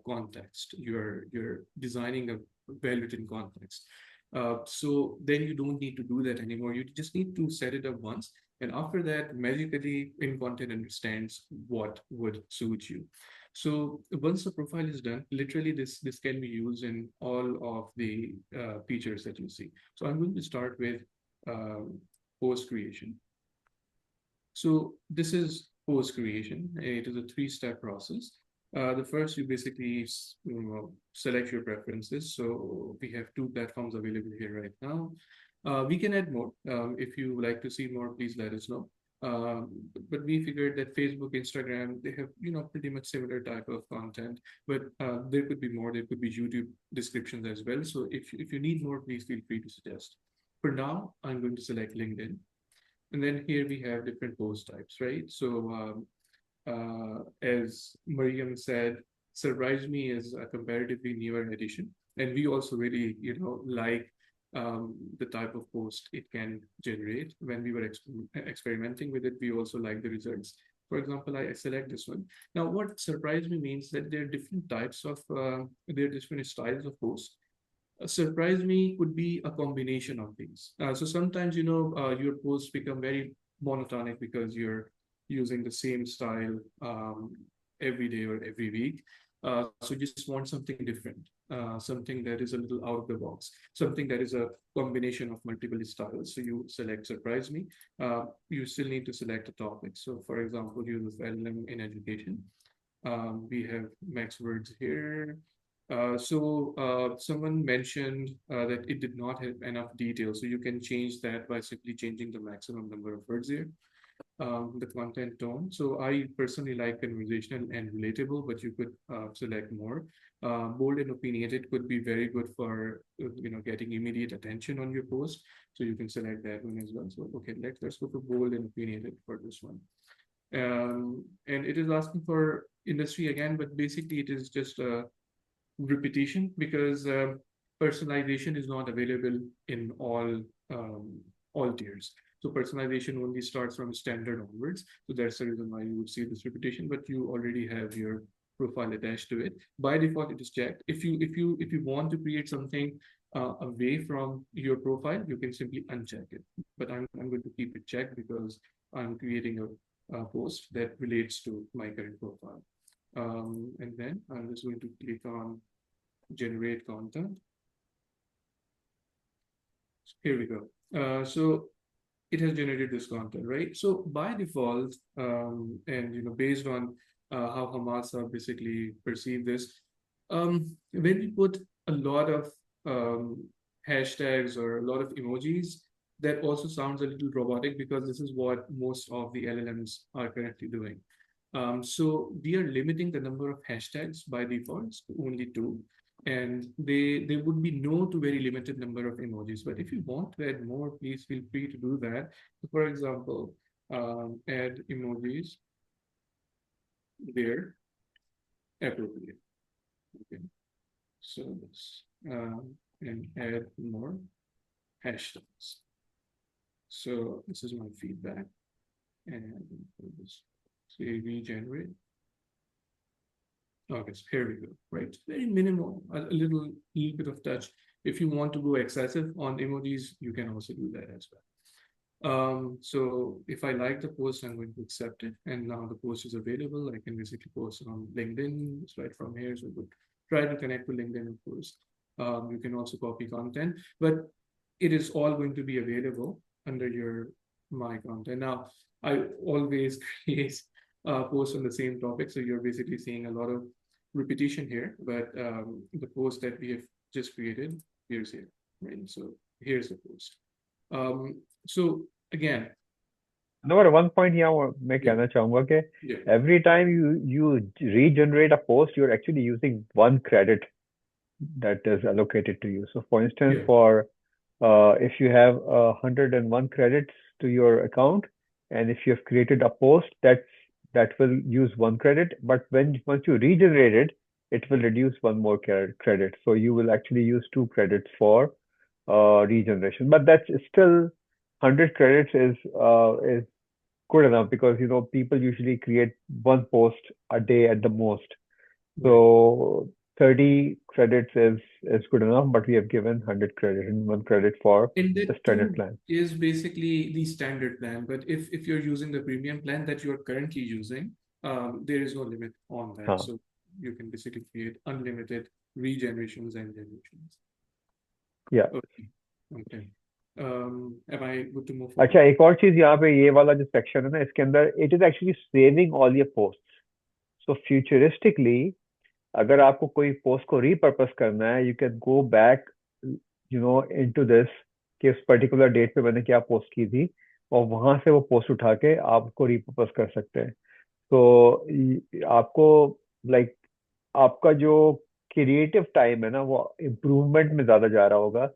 S2: context. You're designing a well-written context. So then you don't need to do that anymore. You just need to set it up once, and after that, magically, InContent understands what would suit you. So once the profile is done, literally this can be used in all of the features that you see. So I'm going to start with post creation. So this is post creation. It is a 3-step process. The first, you basically select your preferences. So we have 2 platforms available here right now. We can add more. If you would like to see more, please let us know. But we figured that Facebook, Instagram, they have pretty much similar type of content, but there could be more. There could be YouTube descriptions as well. So if you need more, please feel free to suggest. For now, I'm going to select LinkedIn. And then here we have different post types, right? So as Mariam said, Surprise Me is a comparatively newer edition. And we also really, like the type of post it can generate. When we were experimenting with it, we also like the results. For example, I select this one. Now, what Surprise Me means that there are different types of, there are different styles of posts. Surprise Me could be a combination of these. So sometimes, your posts become very monotonic because you're using the same style every day or every week. So you just want something different, something that is a little out of the box, something that is a combination of multiple styles. So you select Surprise Me. You still need to select a topic. So for example, use of LLM in education. We have Max Words here. So someone mentioned that it did not have enough detail. So you can change that by simply changing the maximum number of words here. The content tone. So I personally like conversational and relatable, but you could select more. Bold and opinionated could be very good for getting immediate attention on your post. So you can select that one as well. So okay, let's go for bold and opinionated for this one. And it is asking for industry again, but basically it is just a repetition because personalization is not available in all tiers. So personalization only starts from standard onwards. So that's the reason why you would see this repetition, but you already have your profile attached to it. By default, it is checked. If you want to create something away from your profile, you can simply uncheck it. But I'm going to keep it checked because I'm creating a post that relates to my current profile. And then I'm just going to click on generate content. Here we go. So it has generated this content, right? So by default, and based on how Hamas have basically perceived this, when we put a lot of hashtags or a lot of emojis, that also sounds a little robotic because this is what most of the LLMs are currently doing. So we are limiting the number of hashtags by default to only 2. And there would be no to very limited number of emojis. But if you want to add more, please feel free to do that. So for example, add emojis where appropriate. Okay. So this and add more hashtags. So this is my feedback, and this say regenerate. Okay, so here we go, right? Very minimal, a little bit of touch. If you want to go excessive on emojis, you can also do that as well. So if I like the post, I'm going to accept it. And now the post is available. I can basically post it on LinkedIn, it's right from here. So we'll try to connect with LinkedIn, of course. You can also copy content, but it is all going to be available under your My Content. Now, I always create posts on the same topic. So you're basically seeing a lot of repetition here, but the post that we have just created, here's here, right? So here's the post. So again,
S3: Number one point यहाँ मैं कहना चाहूंगा कि
S2: yeah,
S3: every time you regenerate a post, you're actually using 1 credit that is allocated to you. So for instance,
S2: yeah,
S3: for if you have 101 credits to your account, and if you have created a post that will use 1 credit, but once you regenerate it, it will reduce 1 more credit. So you will actually use 2 credits for regeneration. But that's still 100 credits is good enough because people usually create 1 post a day at the most.
S2: right.
S3: So 30 credits is good enough, but we have given 100 credit and 1 credit for
S2: And
S3: the
S2: that
S3: standard
S2: too
S3: plan.
S2: is basically the standard plan. But if you're using the premium plan that you're currently using, there is no limit on that.
S3: हाँ
S2: So you can basically create unlimited regenerations and generations.
S3: या
S2: Okay. Okay. Am I good to move
S3: अच्छा,
S2: forward?
S3: एक और चीज यहाँ पे ये वाला जो सेक्शन है ना, इसके अंदर it is actually saving all your posts. So futuristically अगर आपको कोई पोस्ट को रीपर्पस करना है, you can go back into this कि उस पर्टिकुलर डेट पे मैंने क्या पोस्ट की थी, और वहां से वो पोस्ट उठा के आप उसको रीपर्पस कर सकते हैं. तो आपको लाइक आपका जो क्रिएटिव टाइम है ना, वो इम्प्रूवमेंट में ज्यादा जा रहा होगा,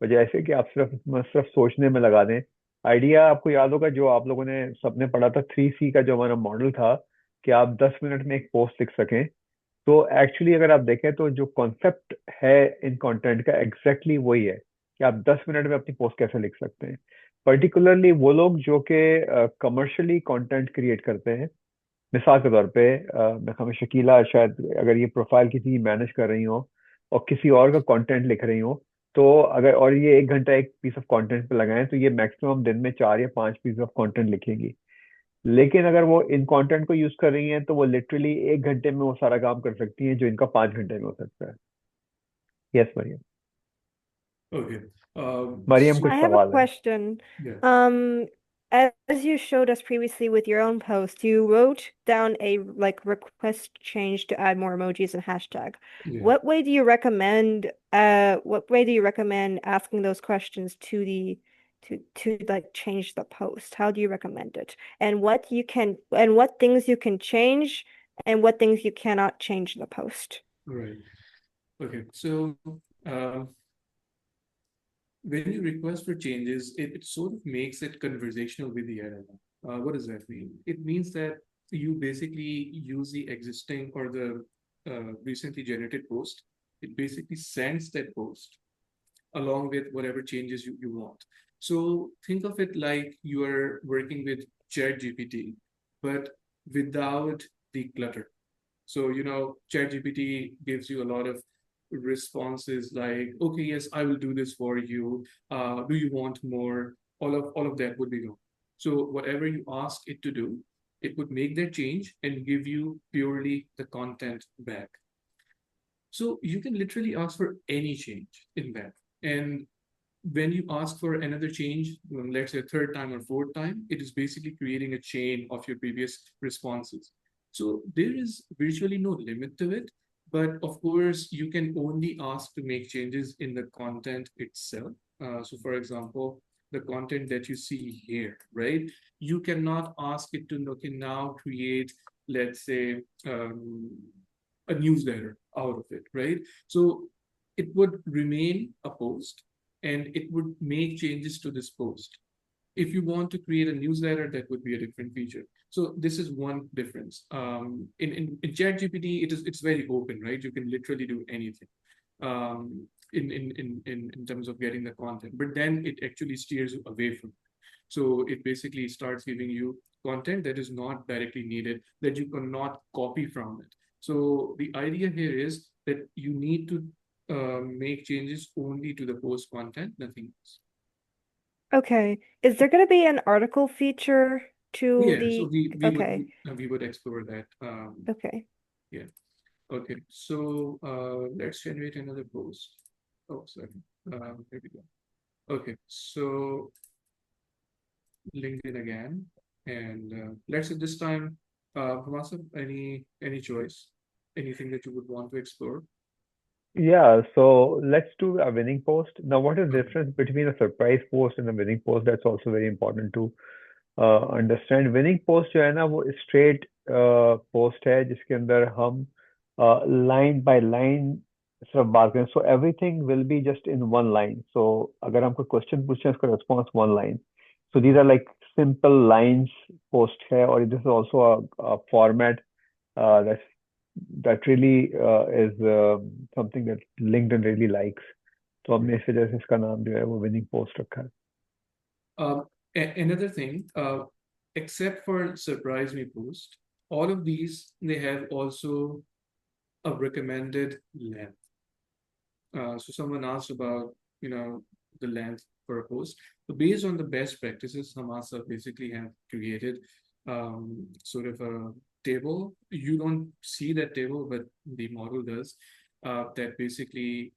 S3: बजाय से कि आप सिर्फ सोचने में लगा दें. आइडिया आपको याद होगा जो आप लोगों ने सबने पढ़ा था, 3C का जो हमारा मॉडल था कि आप 10 मिनट में एक पोस्ट लिख सकें. तो एक्चुअली अगर आप देखें तो जो कॉन्सेप्ट है इन कंटेंट का एग्जैक्टली वही है कि आप 10 मिनट में अपनी पोस्ट कैसे लिख सकते हैं. पर्टिकुलरली वो लोग जो कि कमर्शियली कंटेंट क्रिएट करते हैं. मिसाल के तौर पे मैं हमें शकीला शायद अगर ये प्रोफाइल किसी की मैनेज कर रही हो और किसी और का कंटेंट लिख रही हो, तो अगर और ये 1 घंटा एक पीस ऑफ कंटेंट पे लगाएं तो ये मैक्सिमम दिन में 4 या 5 पीस ऑफ कंटेंट लिखेंगी. लेकिन अगर वो इन कंटेंट को यूज कर रही हैं तो वो लिटरली 1 घंटे में वो सारा काम कर सकती हैं जो इनका 5 घंटे में हो सकता है. Yes Mariam.
S2: Okay.
S3: Mariam
S2: So
S3: कुछ
S1: I have a
S3: सवाल है.
S1: question.
S2: yeah,
S1: As you showed us previously with your own post, you wrote down a request change to add more emojis and hashtag.
S2: yeah.
S1: What way do you recommend asking those questions to like change the post? How do you recommend it? And what things you can change and what things you cannot change in the post?
S2: Right. Okay. So when you request for changes, it sort of makes it conversational with the LLM. What does that mean? It means that you basically use the existing or the recently generated post. It basically sends that post along with whatever changes you want. So think of it like you are working with ChatGPT, but without the clutter. So, ChatGPT gives you a lot of responses like, okay, yes, I will do this for you. Do you want more? All of that would be gone. So whatever you ask it to do, it would make that change and give you purely the content back. So you can literally ask for any change in that. And when you ask for another change, let's say a third time or fourth time, it is basically creating a chain of your previous responses. So there is virtually no limit to it. But of course, you can only ask to make changes in the content itself. So for example, the content that you see here, right? You cannot ask it to look and now create, let's say, a newsletter out of it, right? So it would remain a post and it would make changes to this post. If you want to create a newsletter, that would be a different feature. So this is one difference. In ChatGPT, it's very open, right? You can literally do anything in terms of getting the content, but then it actually steers you away from it. So it basically starts giving you content that is not directly needed, that you cannot copy from it. So the idea here is that you need to make changes only to the post content, nothing else.
S1: Okay. Is there going to be an article feature to
S2: Yeah,
S1: the?
S2: so
S1: Okay.
S2: we would explore that.
S1: Okay.
S2: Yeah. Okay. So let's generate another post. Oh, sorry. Here we go. Okay. So LinkedIn again, and let's say this time, Hamasa, any choice, anything that you would want to explore?
S3: Yeah, so let's do a winning post. Now, what is the
S2: Okay.
S3: difference between a surprise post and a winning post? That's also very important to understand winning post जो है ना वो straight post है जिसके अंदर हम line by line सिर्फ बात करें so everything will be just in one line so अगर हम कोई क्वेश्चन पूछे उसका response one line so these are like simple lines post है और this is also format that really is something that LinkedIn really likes. तो हमने इस वजह से इसका नाम जो है वो विनिंग पोस्ट रखा है.
S2: Another thing, except for surprise me post, all of these they have also a recommended length. So someone asked about the length for a post. So based on the best practices, Hamasa basically have created sort of a table. You don't see that table, but the model does. That basically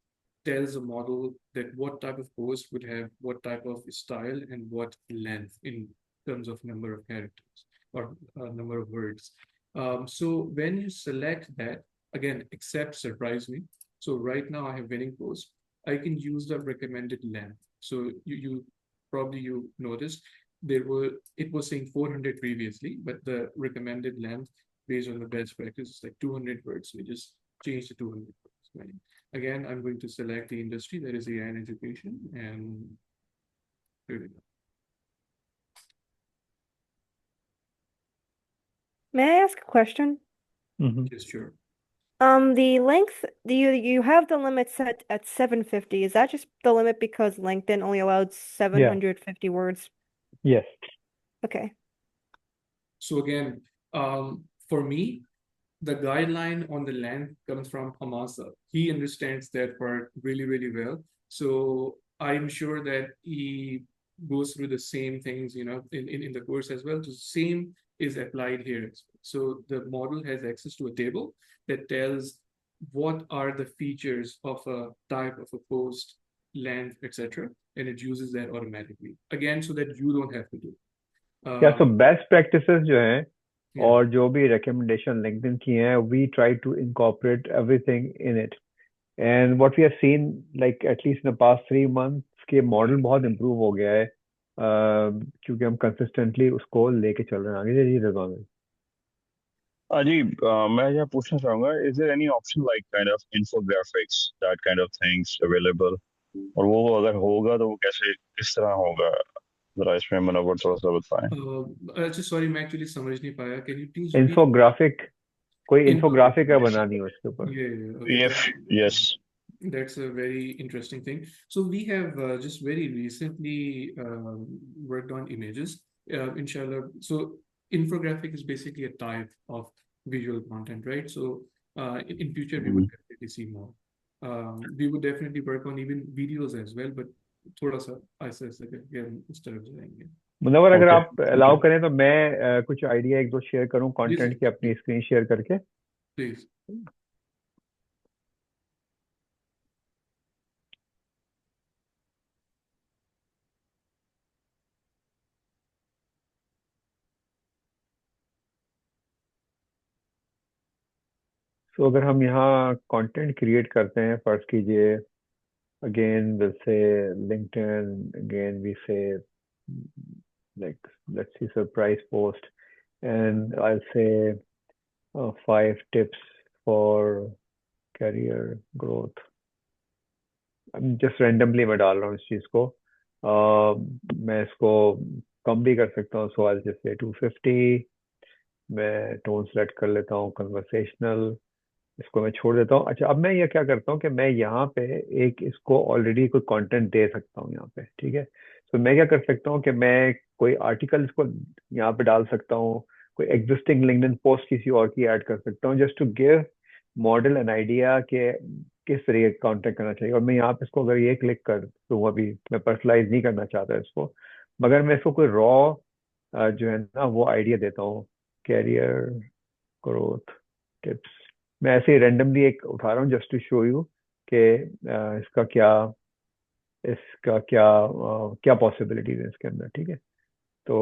S2: tells a model that what type of post would have what type of style and what length in terms of number of characters or number of words. So when you select that, again, except surprise me. So right now I have winning post. I can use the recommended length. So you probably noticed it was saying 400 previously, but the recommended length based on the best practice is like 200 words. We just changed to 200 words, right? Again, I'm going to select the industry, that is AI and education, and here we go.
S1: May I ask a question?
S2: Yes, sure.
S1: The length, you have the limit set at 750. Is that just the limit because LinkedIn only allowed 750 words?
S3: Yes.
S1: Okay.
S2: So again, for me, the guideline on the length comes from Hamasa. He understands that part really, really well. So I'm sure that he goes through the same things, in the course as well. So the same is applied here. So the model has access to a table that tells what are the features of a type of a post, length, etc. And it uses that automatically. Again, so that you don't have to do it.
S3: Yeah, so best practices जो हैं
S2: Yeah.
S3: और जो भी recommendation LinkedIn की हैं, we try to incorporate everything in it. And what we have seen, like at least in the past 3 months, के model बहुत improve हो गया है क्योंकि हम consistently उसको लेके चल रहे हैं आगे. जी रज़वान भाई.
S8: जी मैं यह पूछना चाहूंगा is there any option like kind of infographics that kind of things available और वो अगर होगा तो वो कैसे किस तरह होगा जरा इसमें मनोवर थोड़ा सा बताएं.
S2: अच्छा, sorry, मैं actually समझ नहीं पाया. Can you please repeat?
S3: Infographic, कोई
S2: Infographic.
S3: infographic है बनानी है उसके ऊपर.
S2: Yeah, okay.
S8: Yes.
S2: That's a very interesting thing. So we have just very recently worked on images. Inshallah. So infographic is basically a type of visual content, right? So in future we would definitely see more. we would definitely work on even videos as well, but थोड़ा सा ऐसे ऐसे करके हम इस तरफ जाएंगे।
S3: मुनव्वर, अगर
S8: Okay.
S3: आप अलाउ करें तो मैं कुछ आइडिया एक दो शेयर करूं
S2: जी
S3: कंटेंट
S2: सर,
S3: की, अपनी स्क्रीन शेयर करके।
S2: प्लीज।
S3: तो अगर हम यहाँ कंटेंट क्रिएट करते हैं, फर्ज कीजिए again will say LinkedIn, again we say like let's see surprise post, and I'll say 5 tips for career growth. Just randomly मैं डाल रहा हूँ इस चीज को। मैं इसको कम भी कर सकता हूँ, सो आई जस्ट से 250। मैं टोन सेलेक्ट कर लेता हूँ कन्वर्सेशनल, इसको मैं छोड़ देता हूँ। अच्छा, अब मैं ये क्या करता हूँ कि मैं यहाँ पे एक इसको ऑलरेडी कोई कंटेंट दे सकता हूँ यहाँ पे, ठीक है। तो मैं क्या कर सकता हूँ कि मैं कोई आर्टिकल इसको यहाँ पे डाल सकता हूँ, कोई एग्जिस्टिंग लिंक्डइन पोस्ट किसी और की ऐड कर सकता हूँ, just to give model an idea के किस तरीके का कंटेंट करना चाहिए। और मैं यहाँ पे इसको अगर ये क्लिक कर दूँ, अभी मैं पर्सनलाइज नहीं करना चाहता इसको, मगर मैं इसको कोई रॉ जो है ना वो आइडिया देता हूँ, कैरियर ग्रोथ टिप्स। मैं ऐसे ही रेंडमली एक उठा रहा हूँ जस्ट टू शो यू कि इसका क्या इसका क्या क्या पॉसिबिलिटीज है इसके अंदर, ठीक है। तो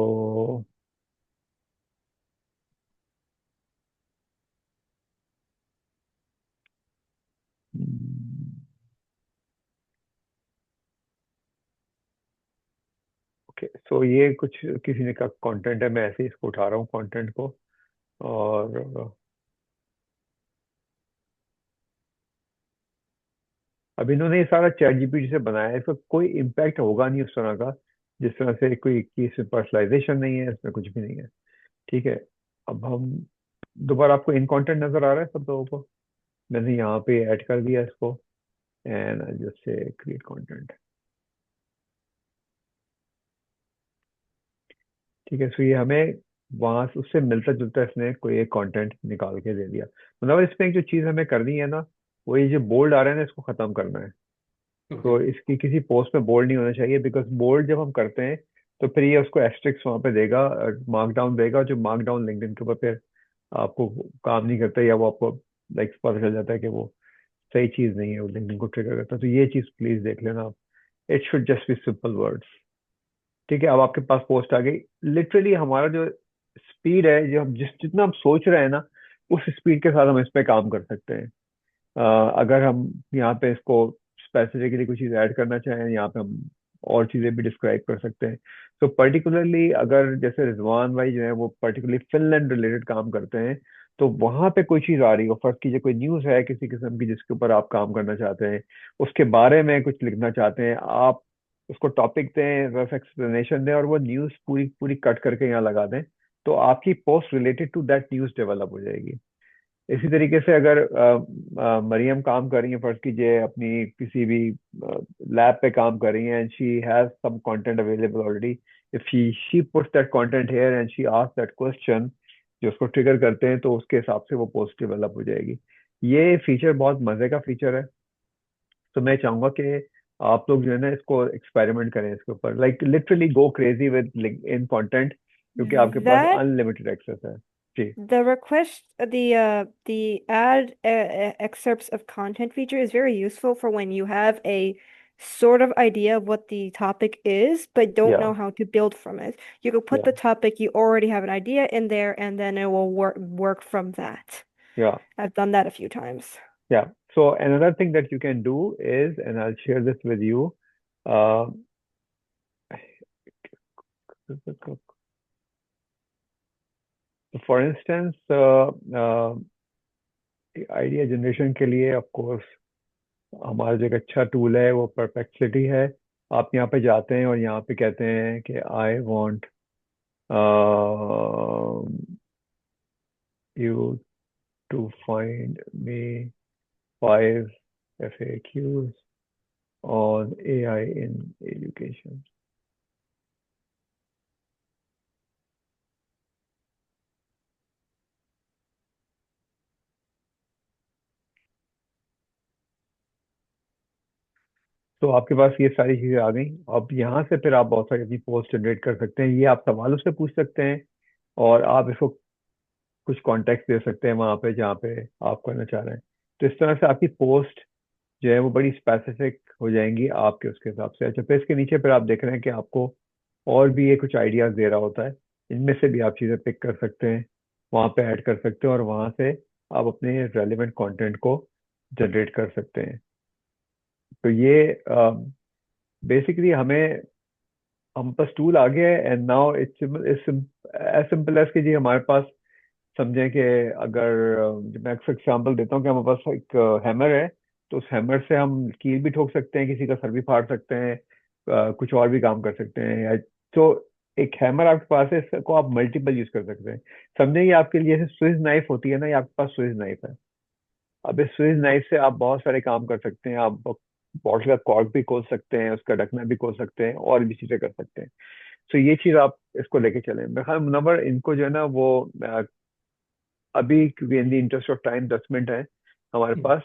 S3: ओके, सो ये कुछ किसी ने का कंटेंट है, मैं ऐसे ही इसको उठा रहा हूँ कंटेंट को। और अब इन्होंने ये सारा चैट जीपीटी से बनाया है, इसका कोई इम्पैक्ट होगा नहीं उस तरह का, जिस तरह से कोई कि इसमें पर्सनलाइजेशन नहीं है, इसमें कुछ भी नहीं है, ठीक है। अब हम दोबारा, आपको इन कंटेंट नजर आ रहा है सब लोगों को? मैंने यहाँ पे ऐड कर दिया इसको, and I just say create content, ठीक है। सो ये हमें वहां से उससे मिलता जुलता इसने कोई एक कंटेंट निकाल के दे दिया। मतलब इसमें एक जो चीज हमें करनी है ना, वो ये जो बोल्ड आ रहा है ना, इसको खत्म करना है।
S2: ओके।
S3: तो इसकी किसी पोस्ट में बोल्ड नहीं होना चाहिए, बिकॉज बोल्ड जब हम करते हैं तो फिर ये उसको एस्ट्रिक्स वहां पे देगा, मार्क डाउन देगा, जो मार्क डाउन लिंक्डइन के ऊपर फिर आपको काम नहीं करता, या वो आपको लाइक पता चल जाता है कि वो सही चीज नहीं है, वो लिंक्डइन को ट्रिगर करता है। तो ये चीज प्लीज देख लेना आप। It should just be simple words, ठीक है। अब आपके पास पोस्ट आ गई। लिटरली हमारा जो स्पीड है, जो हम जितना हम सोच रहे हैं ना, उस स्पीड के साथ हम इस पे काम कर सकते हैं। अगर हम यहाँ पे इसको स्पेसिफिकली कुछ चीज़ ऐड करना चाहें, यहाँ पे हम और चीज़ें भी डिस्क्राइब कर सकते हैं। तो पर्टिकुलरली अगर जैसे रिजवान भाई जो है वो पर्टिकुलरली फिनलैंड रिलेटेड काम करते हैं, तो वहां पे कोई चीज़ आ रही हो, फर्स्ट कीजिए कोई न्यूज़ है किसी किस्म की जिसके ऊपर आप काम करना चाहते हैं, उसके बारे में कुछ लिखना चाहते हैं आप, उसको टॉपिक दें, रफ एक्सप्लेनेशन दें, और वो न्यूज़ पूरी पूरी कट करके यहाँ लगा दें, तो आपकी post related to that news develop हो जाएगी। इसी तरीके से अगर मरियम काम कर रही है, फर्ज कीजिए अपनी किसी भी लैब पे काम कर रही है, and she has some content available already, if she puts that content here and she ask that question जो उसको ट्रिगर करते हैं, तो उसके हिसाब से वो पोस्ट डेवलप हो जाएगी। ये फीचर बहुत मजे का फीचर है। तो मैं चाहूंगा कि आप लोग जो है ना इसको एक्सपेरिमेंट करें इसके ऊपर, like literally go crazy with in content, क्योंकि आपके पास
S1: That
S3: अनलिमिटेड एक्सेस है। जी।
S1: the request, the add excerpts of content feature is very useful for when you have a sort of idea of what the topic is, but don't
S3: या
S1: know how to build from it. You can put
S3: या
S1: the topic you already have an idea in there, and then it will work from that.
S3: या
S1: I've done that a few times.
S3: Yeah. So another thing that you can do is, and I'll share this with you. Uh, for instance, idea generation के लिए of course हमारा जो एक अच्छा tool है वो perplexity है। आप यहाँ पे जाते हैं और यहाँ पे कहते हैं कि I want you to find me 5 FAQs on AI in education. तो आपके पास ये सारी चीजें आ गई। अब यहाँ से फिर आप बहुत सारी अपनी पोस्ट जनरेट कर सकते हैं। ये आप सवालों से पूछ सकते हैं और आप इसको कुछ कॉन्टेक्स्ट दे सकते हैं वहां पे जहाँ पे आप करना चाह रहे हैं। तो इस तरह से आपकी पोस्ट जो है वो बड़ी स्पेसिफिक हो जाएंगी आपके उसके हिसाब से। अच्छा, फिर इसके नीचे फिर आप देख रहे हैं कि आपको और भी ये कुछ आइडियाज दे रहा होता है। इनमें से भी आप चीजें पिक कर सकते हैं, वहां पे ऐड कर सकते हैं और वहां से आप अपने रेलिवेंट कंटेंट को जनरेट कर सकते हैं। तो ये बेसिकली हम पास टूल आ गया है। And now it's as simple as कि जी हमारे पास समझें कि अगर मैं एक एग्जाम्पल देता हूँ कि हमारे पास एक हैमर है, तो उस हैमर से हम कील भी ठोक सकते हैं, किसी का सर भी फाड़ सकते हैं, कुछ और भी काम कर सकते हैं। तो एक हैमर आपके पास है, इसको आप मल्टीपल यूज कर सकते हैं। समझें कि आपके लिए जैसे स्विज नाइफ होती है ना, ये आपके पास स्विज नाइफ है। अब इस स्विज नाइफ से आप बहुत सारे काम कर सकते हैं। आप बॉटल का कॉर्क भी खोल सकते हैं, उसका ढकना भी खोल सकते हैं और भी चीजें कर सकते हैं। तो ये चीज आप इसको लेके चलें। मेरे ख्याल में मुनव्वर इनको जो है ना वो अभी in the interest of time 10 minute है हमारे पास।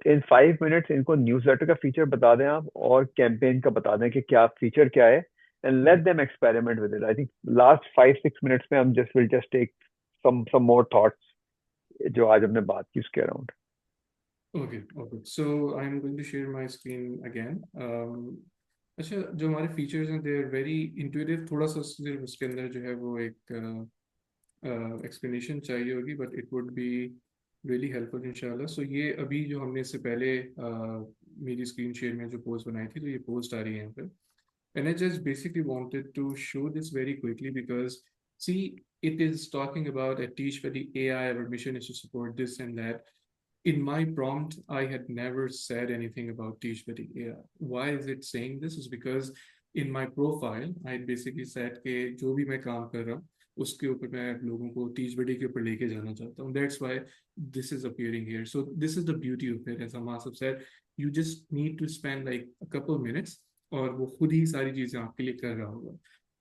S3: इन 5 मिनट्स इनको न्यूज़लेटर का फीचर बता दें आप, और कैंपेन का बता दें कि क्या फीचर क्या है, and let them experiment with it. I think last 5-6 minutes में हम will just take some more thoughts जो आज हमने बात की उसके around.
S2: Okay, okay. So I'm going to share my screen again. अच्छा, जो हमारे फीचर्स हैं, they are very intuitive. थोड़ा सा सिर्फ उसके अंदर जो है वो एक एक्सप्लेनेशन चाहिए होगी, but it would be really helpful इंशाल्लाह। सो ये अभी जो हमने इससे पहले मेरी स्क्रीन शेयर में जो पोस्ट बनाई थी, तो ये पोस्ट आ रही है यहाँ पे। And I just basically wanted to show this very quickly because, see, it is talking about a Teach for the AI. Our mission is to support this and that. In my prompt, I had never said anything about Teach for the AI. Why is it saying this? Is because in my profile, I basically said कि जो भी मैं काम कर रहा हूँ उसके ऊपर मैं लोगों को TeachBuddy के ऊपर लेके जाना चाहता हूँ. That's why this is appearing here. So this is the beauty of it. As Amas have said, you just need to spend like a couple minutes और वो खुद ही सारी चीजें आपके लिए कर रहा होगा.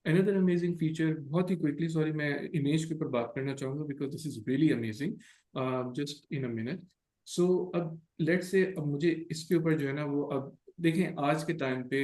S2: Another amazing feature, बहुत ही quickly, sorry, मैं इमेज के ऊपर बात करना चाहूँगा because this is really amazing. Just in a minute. So अब लेट्स से अब मुझे इसके ऊपर जो है ना वो, अब देखें आज के टाइम पे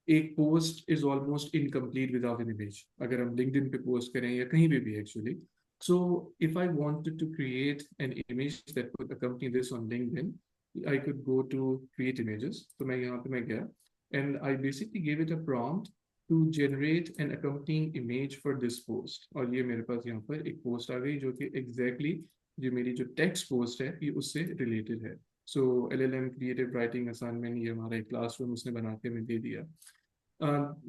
S2: एक post is almost incomplete without an image, अगर हम लिंक्डइन पे पोस्ट करें या कहीं पे भी actually. So if I wanted to create an image that would accompany this on LinkedIn, I could go to create images. तो मैं यहाँ पे मैं गया and I basically give it a prompt to generate an accompanying image for this post, और ये मेरे पास यहाँ पर एक पोस्ट आ गई जो कि एग्जैक्टली जो मेरी जो टेक्स्ट पोस्ट है ये उससे रिलेटेड है. सो LLM क्रिएटिव राइटिंग असाइनमेंट, ये हमारा एक क्लासरूम उसने बना के हमें दे दिया.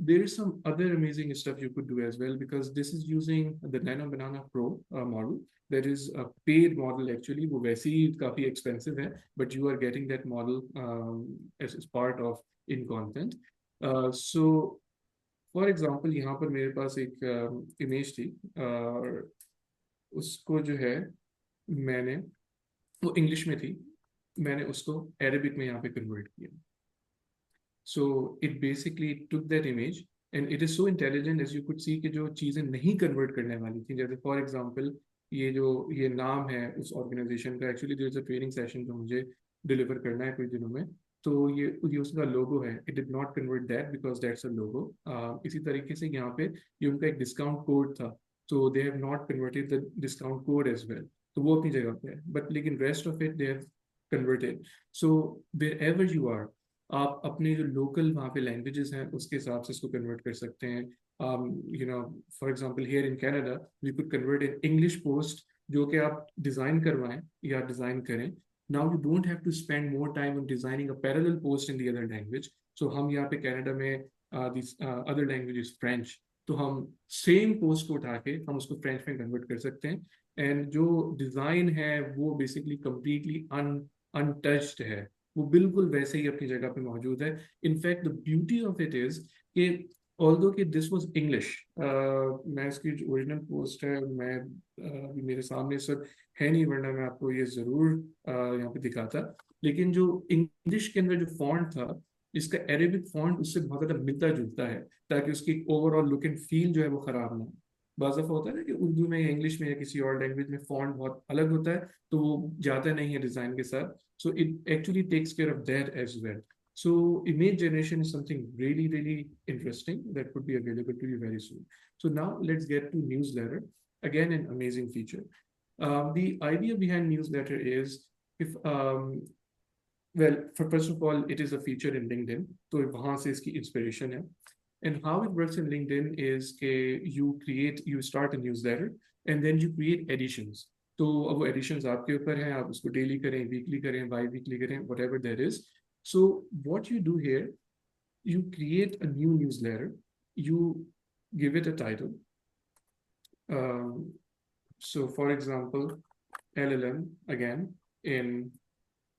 S2: There is some other amazing stuff you could do as well, because this is using the Nano Banana Pro model. There is a paid model actually, वो वैसे ही काफ़ी expensive है, but you are getting that model as part of in content. So for example, यहाँ पर मेरे पास एक image थी और उसको जो है मैंने, वो इंग्लिश में थी, मैंने उसको अरेबिक में यहाँ पे कन्वर्ट किया. So it basically took that image and it is so intelligent, as you could see कि जो चीज़ें नहीं कन्वर्ट करने वाली थी, जैसे फॉर एग्जांपल ये नाम है उस ऑर्गेनाइजेशन का, actually there is a training session जो मुझे डिलीवर करना है कुछ दिनों में, तो ये उसका लोगो है. It did not convert that because that's a logo. इसी तरीके से यहाँ पे ये उनका एक डिस्काउंट कोड था, तो they have not converted the discount code as well, तो वो अपनी जगह पे है, बट लेकिन rest of it they have converted. So wherever you are, आप अपने जो लोकल वहाँ पे लैंग्वेजेस हैं उसके हिसाब से इसको कन्वर्ट कर सकते हैं. For example here in Canada we could convert in English post जो कि आप डिज़ाइन करवाएं या डिज़ाइन करें. Now you don't have to spend more time on designing a parallel post in the other language. So हम यहाँ पे Canada में this other language is French, तो हम सेम पोस्ट को उठा के हम उसको फ्रेंच में कन्वर्ट कर सकते हैं. एंड जो डिज़ाइन है वो बेसिकली कम्प्लीटली अनटच्ड है, वो बिल्कुल वैसे ही अपनी जगह पे मौजूद है. In fact the beauty of it is कि ऑल्दो कि दिस वाज इंग्लिश, मैं इसकी जो ओरिजिनल पोस्ट है मैं मेरे सामने इस वक्त है नहीं, वरना मैं आपको ये ज़रूर यहाँ पे दिखाता. लेकिन जो इंग्लिश के अंदर जो फॉन्ट था, इसका अरेबिक फॉन्ट उससे बहुत ज़्यादा मिलता जुलता है, ताकि उसकी ओवरऑल लुक एंड फील जो है वो ख़राब ना हो. बाज़ दफ़ा होता है ना कि उर्दू में या इंग्लिश में या किसी और लैंग्वेज में फॉन्ट बहुत अलग होता है, तो वो जाता नहीं है डिज़ाइन के साथ. So it actually takes care of that as well. So image generation is something really, really interesting that could be available to you very soon. So now let's get to newsletter. Again, an amazing feature. The idea behind newsletter is if well, first of all, it is a feature in LinkedIn. तो वहाँ से इसकी inspiration है. And how it works in LinkedIn is you start a newsletter and then you create editions. तो अब वो editions आपके ऊपर हैं, आप उसको daily करें, weekly करें, bi-weekly करें, whatever that is. So what you do here, you create a new newsletter, you give it a title. So for example, LLM again in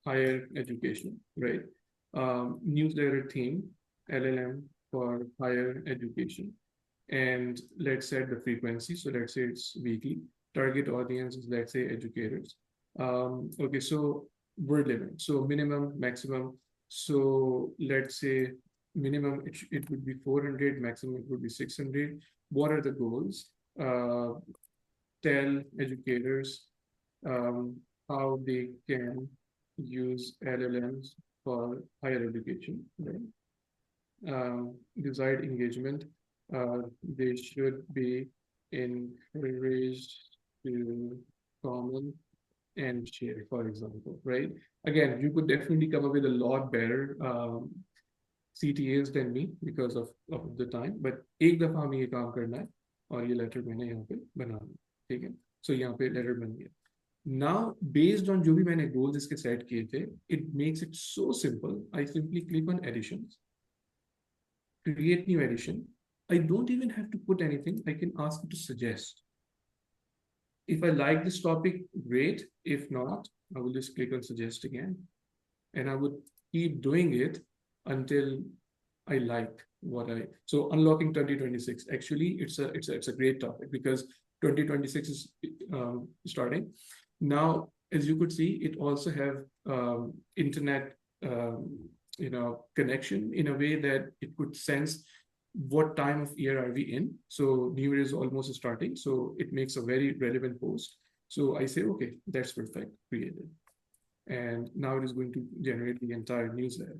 S2: higher education, right? Newsletter theme, LLM for higher education. And let's set the frequency. So let's say it's weekly. Target audience is, let's say, educators. Okay, so word limit. So minimum, maximum. So let's say minimum, it would be 400, maximum it would be 600. What are the goals? Tell educators how they can use LLMs for higher education, right? Desired engagement, they should be encouraged to comment and share, for example, right? Again, you could definitely come up with a lot better CTAs than me because of the time, but एक दफा हमें ये काम करना है और ये letter मैंने यहाँ पे बना दिया, ठीक है? So यहाँ पे लेटर बन गया. Now, based on जो भी मैंने goals इसके set किए थे, it makes it so simple. I simply click on additions, create new addition. I don't even have to put anything. I can ask it to suggest. If I like this topic, great. If not, I will just click on suggest again. And I would keep doing it until I like what so unlocking 2026. Actually, it's a great topic because 2026 is starting. Now, as you could see, it also have internet connection in a way that it could sense what time of year are we in. So New Year is almost starting, so it makes a very relevant post. So I say, okay, that's perfect, created. And now it is going to generate the entire newsletter.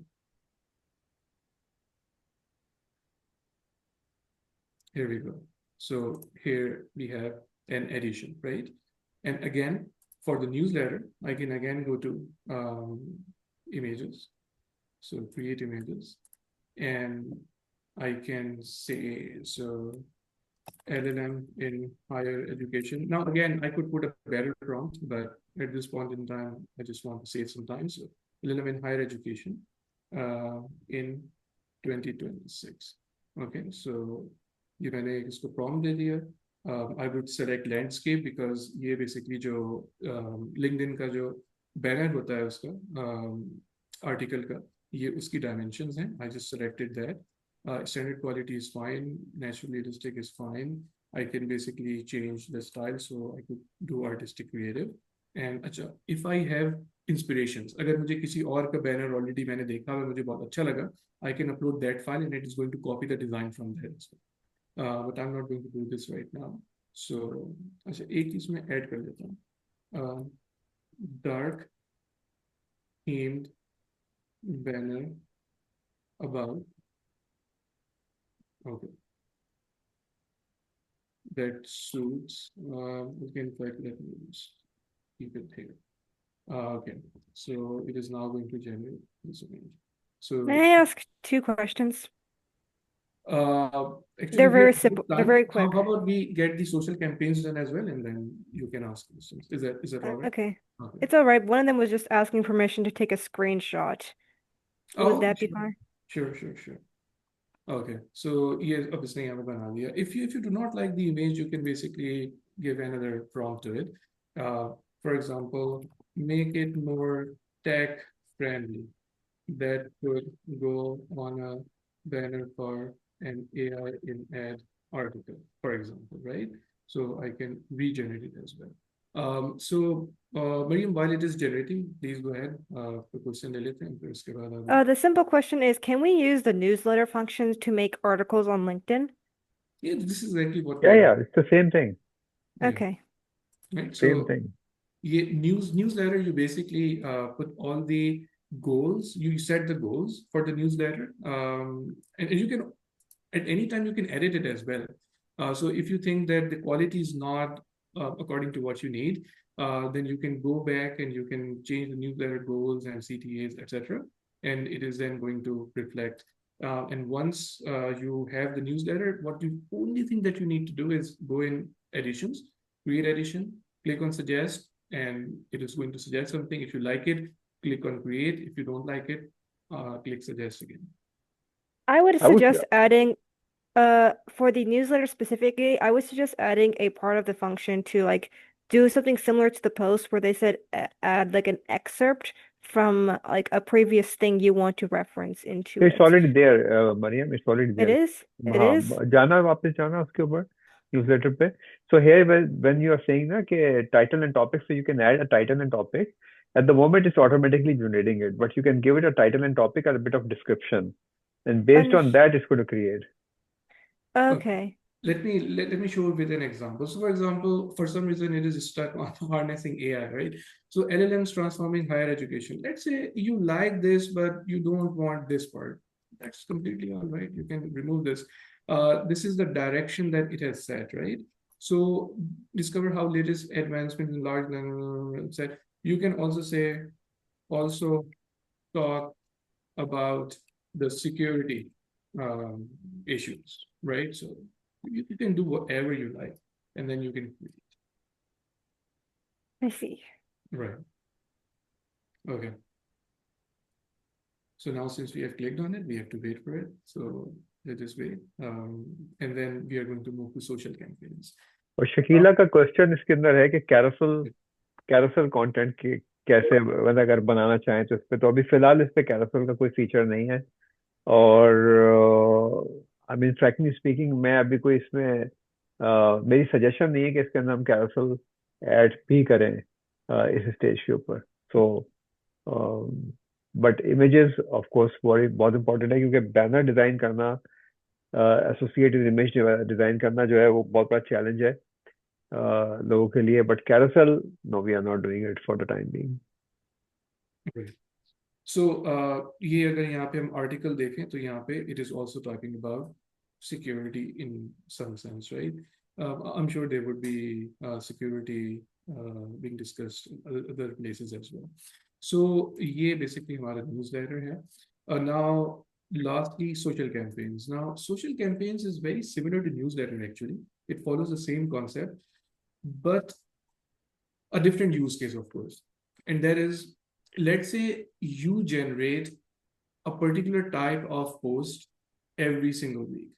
S2: Here we go. So here we have an edition, right? And again, for the newsletter, I can again go to images. So create images. And I can say, so LLM in higher education. Now, again, I could put a better prompt, but at this point in time, I just want to save some time. So LLM in higher education in 2026. Okay, so ये मैंने इसको prompt दे दिया. I would select landscape because ये basically जो LinkedIn का जो banner होता है उसका article का ये उसकी dimensions हैं. I just selected that. Standard quality is fine. Naturally realistic is fine. I can basically change the style, so I could do artistic creative. And अच्छा, if I have inspirations, अगर मुझे किसी और का banner already मैंने देखा और मुझे बहुत अच्छा लगा, I can upload that file and it is going to copy the design from there as well. But I'm not going to do this right now. So अच्छा एक चीज मैं add कर लेता हूँ. Dark themed banner about. Okay. That suits. We can let me just keep it here. Okay. So it is now going to generate this image. So
S1: May I ask 2 questions?
S2: actually,
S1: They're
S2: we
S1: very
S2: have
S1: simple.
S2: time.
S1: They're very
S2: How
S1: quick.
S2: about we get the social campaigns done as well, and then you can ask questions. Is that all right?
S1: Okay.
S2: Okay.
S1: It's all right. One of them was just asking permission to take a screenshot. Would
S2: Oh,
S1: that be
S2: sure.
S1: fine?
S2: Sure. Okay, so yes, obviously यहाँ पे बना दिया. If you do not like the image, you can basically give another prompt to it. For example, make it more tech friendly. That could go on a banner for an AI in ad article, for example, right? So I can regenerate it as well. Mariam, while it is generating, please go ahead. Question ले लेते हैं, फिर उसके बाद आगे.
S1: The simple question is, can we use the newsletter functions to make articles on LinkedIn?
S2: Yeah, this is exactly what
S3: Yeah,
S2: we
S3: yeah,
S2: are.
S3: it's the same thing.
S2: Yeah.
S1: Okay.
S2: Right.
S3: Same
S2: So
S3: thing.
S2: newsletter, you basically put all the goals. You set the goals for the newsletter, and you can at any time you can edit it as well. So if you think that the quality is not according to what you need, then you can go back and you can change the newsletter goals and CTAs, etc. And it is then going to reflect. And once you have the newsletter, only thing that you need to do is go in editions, create edition, click on suggest, and it is going to suggest something. If you like it, click on create. If you don't like it, click suggest again.
S1: I would
S3: I would
S1: suggest adding, for the newsletter specifically, I would suggest adding a part of the function to like do something similar to the post where they said add like an excerpt from like a previous thing you want to reference into
S3: it's
S1: it.
S3: already there, Mariam. It's already
S1: It
S3: there.
S1: is? It
S3: हाँ,
S1: is?
S3: जाना वापस जाना उसके ऊपर newsletter पे. So here when you are saying ना कि title and topic, so you can add a title and topic. At the moment, it's automatically generating it, but you can give it a title and topic and a bit of description, and based on that, it's going to create.
S1: Okay.
S2: Let me show it with an example. So for example, for some reason it is stuck on harnessing AI, right? So LLMs transforming higher education. Let's say you like this, but you don't want this part. That's completely all right. You can remove this. This is the direction that it has set, right? So discover how latest advancements in large language set. You can also say, also talk about the security issues, right? So you can do whatever you like, and then you can create.
S1: I see.
S2: Right. Okay. So now since we have clicked on it, we have to wait for it. So let us wait. And then we are going to move to social campaigns.
S3: और शकीला का question इसके अंदर है कि carousel content की कैसे मतलब अगर बनाना चाहें तो इस पे, तो अभी फिलहाल इस पे कैरोसल का कोई फीचर नहीं है. और आई मीन फ्रैंकली स्पीकिंग, मैं अभी कोई इसमें मेरी सजेशन नहीं है कि इसके अंदर हम कैरोसल ऐड भी करें इस स्टेज के ऊपर. So but images of course बहुत इंपॉर्टेंट है, क्योंकि बैनर डिजाइन करना, एसोसिएटेड इमेज डिजाइन करना जो है वो बहुत बड़ा चैलेंज है लोगों के लिए. But carousel, no, we are not doing it for the time being.
S2: So ये अगर यहाँ पे हम आर्टिकल देखें तो यहाँ पे it is also talking about security in some sense, right? I'm sure there would be security being discussed in other places as well. So ये basically हमारा newsletter है. Now lastly, social campaigns. Now social campaigns is very similar to newsletter actually. It follows the same concept, but a different use case, of course. And that is, let's say you generate a particular type of post every single week,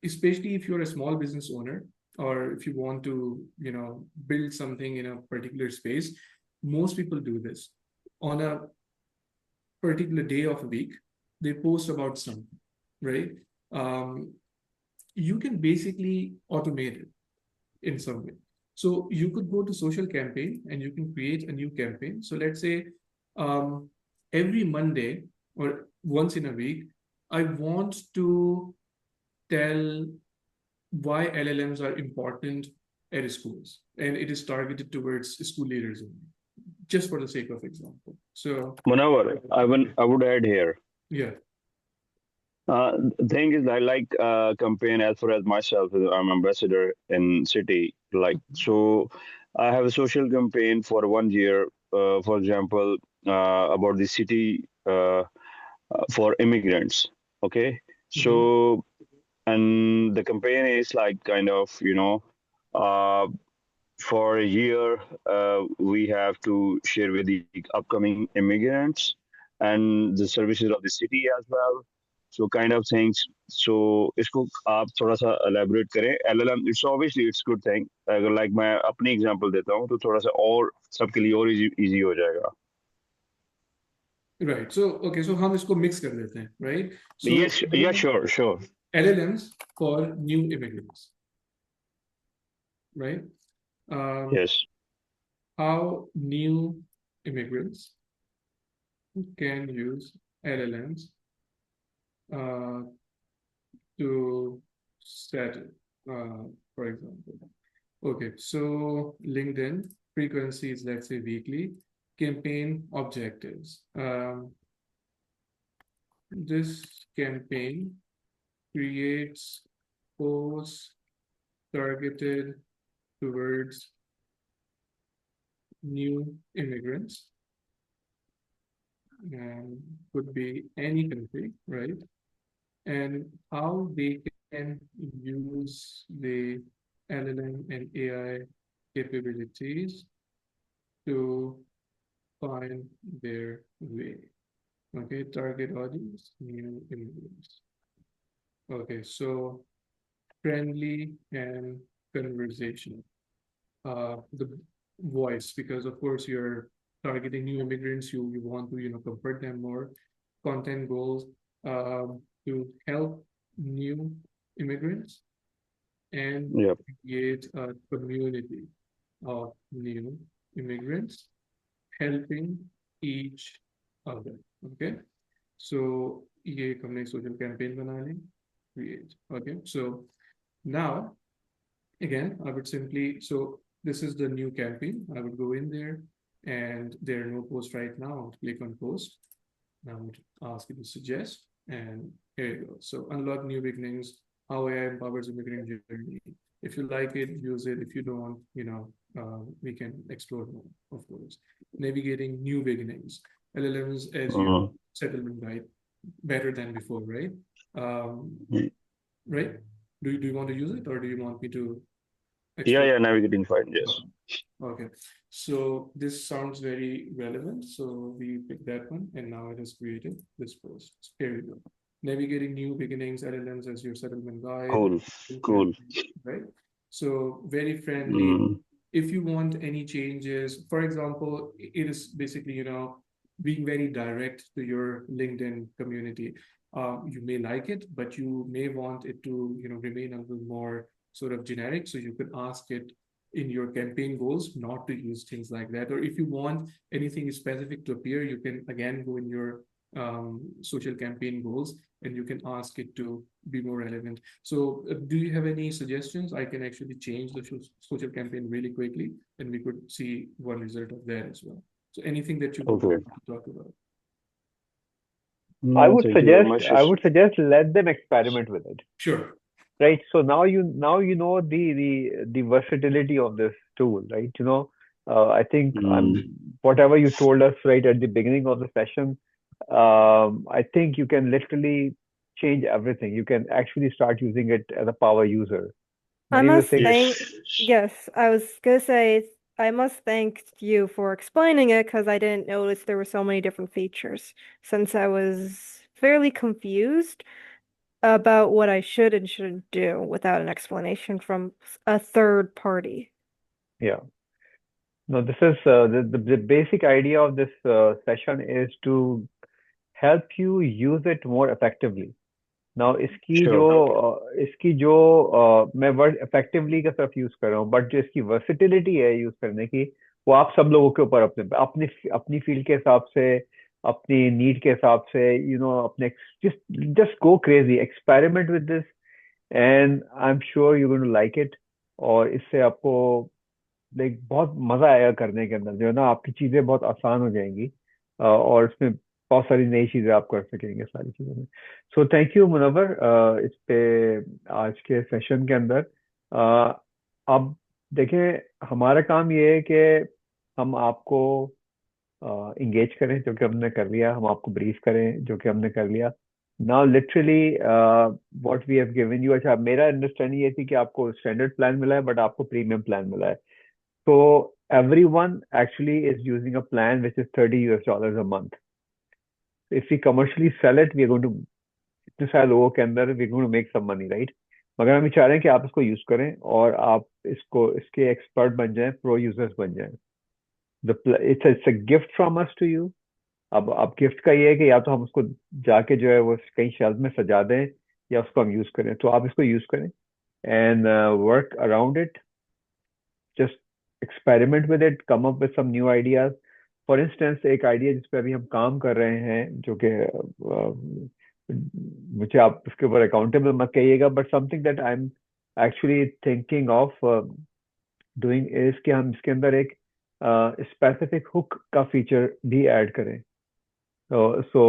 S2: especially if you're a small business owner, or if you want to, build something in a particular space. Most people do this on a particular day of a week. They post about something, right? You can basically automate it in some way. So you could go to social campaign and you can create a new campaign. So let's say every Monday or once in a week, I want to tell why LLMs are important at schools, and it is targeted towards school leaders only, just for the sake of example. So
S8: Munawar, I would add here.
S2: yeah.
S8: The thing is, I like campaign as far as myself. I'm ambassador in city. So I have a social campaign for 1 year, for example, about the city for immigrants. Okay. So, and the campaign is like kind of, for a year, we have to share with the upcoming immigrants and the services of the city as well. So kind of things. So इसको आप थोड़ा सा elaborate करें. LLM, it's obviously it's good thing. अगर like मैं अपनी example देता हूँ तो थोड़ा सा और सबके लिए और easy हो जाएगा.
S2: Right. So okay. So हम इसको mix कर लेते हैं, right? So
S8: Yes. Yeah. Sure.
S2: LLMs for new immigrants, right?
S8: Yes.
S2: How new immigrants can use LLMs to set it, for example. Okay, so LinkedIn frequencies, let's say weekly. Campaign objectives. this campaign creates posts targeted towards new immigrants, and could be any country, right? And how they can use the LLM and AI capabilities to find their way. Okay, target audience, new immigrants. Okay, so friendly and conversational. The voice, because of course you're targeting new immigrants, you want to convert them more. Content goals to help new immigrants and
S8: Yep.
S2: create a community of new immigrants helping each other. Okay, so ये एक हमने social campaign बना ली, create. Okay, so now again I would simply, so this is the new campaign. I would go in there and there are no posts right now. I would click on post. I would ask you to suggest, and here you go. So unlock new beginnings, how AI empowers immigrant journey. If you like it, use it. If you don't, we can explore more, of course. Navigating new beginnings. LLMs as your settlement guide, better than before, right? Right? Do you want to use it, or do you want me to explore?
S8: Yeah, navigating fine, yes.
S2: Okay, so this sounds very relevant. So we pick that one, and now it has created this post. Here we go. Navigating new beginnings, LLMs as your settlement guide.
S8: Cool.
S2: Right? So very friendly. If you want any changes, for example, it is basically, being very direct to your LinkedIn community. You may like it, but you may want it to, remain a little more sort of generic. So you could ask it in your campaign goals not to use things like that. Or if you want anything specific to appear, you can again go in your social campaign goals and you can ask it to be more relevant. So do you have any suggestions? I can actually change the social campaign really quickly and we could see one result of that as well. So anything that you would want to talk about?
S3: I would suggest let them experiment with it.
S2: Sure.
S3: Right. So now you know the versatility of this tool, right? I think whatever you told us right at the beginning of the session, I think you can literally change everything. You can actually start using it as a power user.
S1: I must thank, yes, I was gonna say, I must thank you for explaining it because I didn't notice there were so many different features since I was fairly confused about what I should and shouldn't do without an explanation from a third party.
S3: Yeah. No, this is the basic idea of this session is to help you use it more effectively. Now इसकी जो मैं word effectively का सिर्फ use कर रहा हूँ, but जो इसकी वर्सिटिलिटी है यूज करने की, वो आप सब लोगों के ऊपर अपनी फील्ड के हिसाब से, अपनी नीड के हिसाब से, अपने just go crazy, experiment with this, and I'm sure you're going to like it. और इससे आपको बहुत मजा आएगा करने के अंदर, जो है ना, आपकी चीजें बहुत आसान हो जाएंगी और इसमें बहुत सारी नई चीजें आप कर सकेंगे सारी चीजों में. सो थैंक यू मुनव्वर इस पे आज के सेशन के अंदर. अब देखें, हमारा काम ये है कि हम आपको इंगेज करें, जो कि हमने कर लिया. हम आपको ब्रीफ करें, जो कि हमने कर लिया. Now literally what we have given you. अच्छा, मेरा अंडरस्टैंडिंग ये थी कि आपको स्टैंडर्ड प्लान मिला है, बट आपको प्रीमियम प्लान मिला है. So everyone actually is using a plan which is $30 a month. If we commercially sell it, we are going to इतने सारे लोगों के अंदर we're going to make some money, right? मगर हम चाह रहे हैं कि आप इसको यूज करें और आप इसके एक्सपर्ट बन जाएं, प्रो यूजर्स बन जाएं. It's a gift from us to you. अब गिफ्ट का ये है कि या तो हम उसको जाके जो है वो कहीं शेल्फ में सजा दें या उसको हम यूज करें. तो आप इसको यूज करें and work around it. Just experiment with it, come up with some new ideas. For instance, एक आइडिया जिस पे अभी हम काम कर रहे हैं, जो कि मुझे आप उसके ऊपर अकाउंटेबल मत कहिएगा, but something that I am actually thinking of doing is कि हम इसके अंदर एक स्पेसिफिक हुक का फीचर भी ऐड करें. सो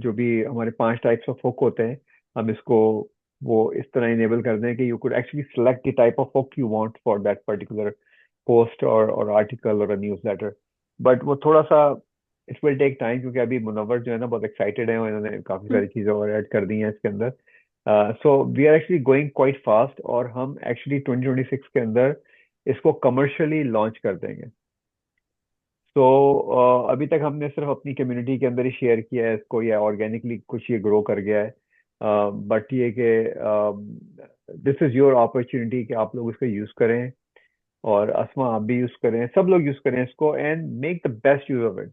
S3: जो भी हमारे 5 टाइप्स ऑफ हुक होते हैं, हम इसको वो इस तरह इनेबल कर दें कि you could actually select the type of hook you want for that particular post और आर्टिकल और न्यूज़ लेटर. बट वो थोड़ा सा इट विल टेक टाइम, क्योंकि अभी मुनव्वर जो है ना बहुत एक्साइटेड है और इन्होंने काफी सारी चीजें और ऐड कर दी हैं इसके अंदर. So we are actually going quite fast, और हम एक्चुअली 2026 के अंदर इसको कमर्शियली लॉन्च कर देंगे. तो अभी तक हमने सिर्फ अपनी कम्युनिटी के अंदर ही शेयर किया है इसको, या ऑर्गेनिकली कुछ ये ग्रो कर गया है. बट ये कि दिस इज योर अपॉर्चुनिटी कि आप लोग इसको यूज करें, और अस्मा आप भी यूज करें, सब लोग यूज करें इसको, and make the best use of it.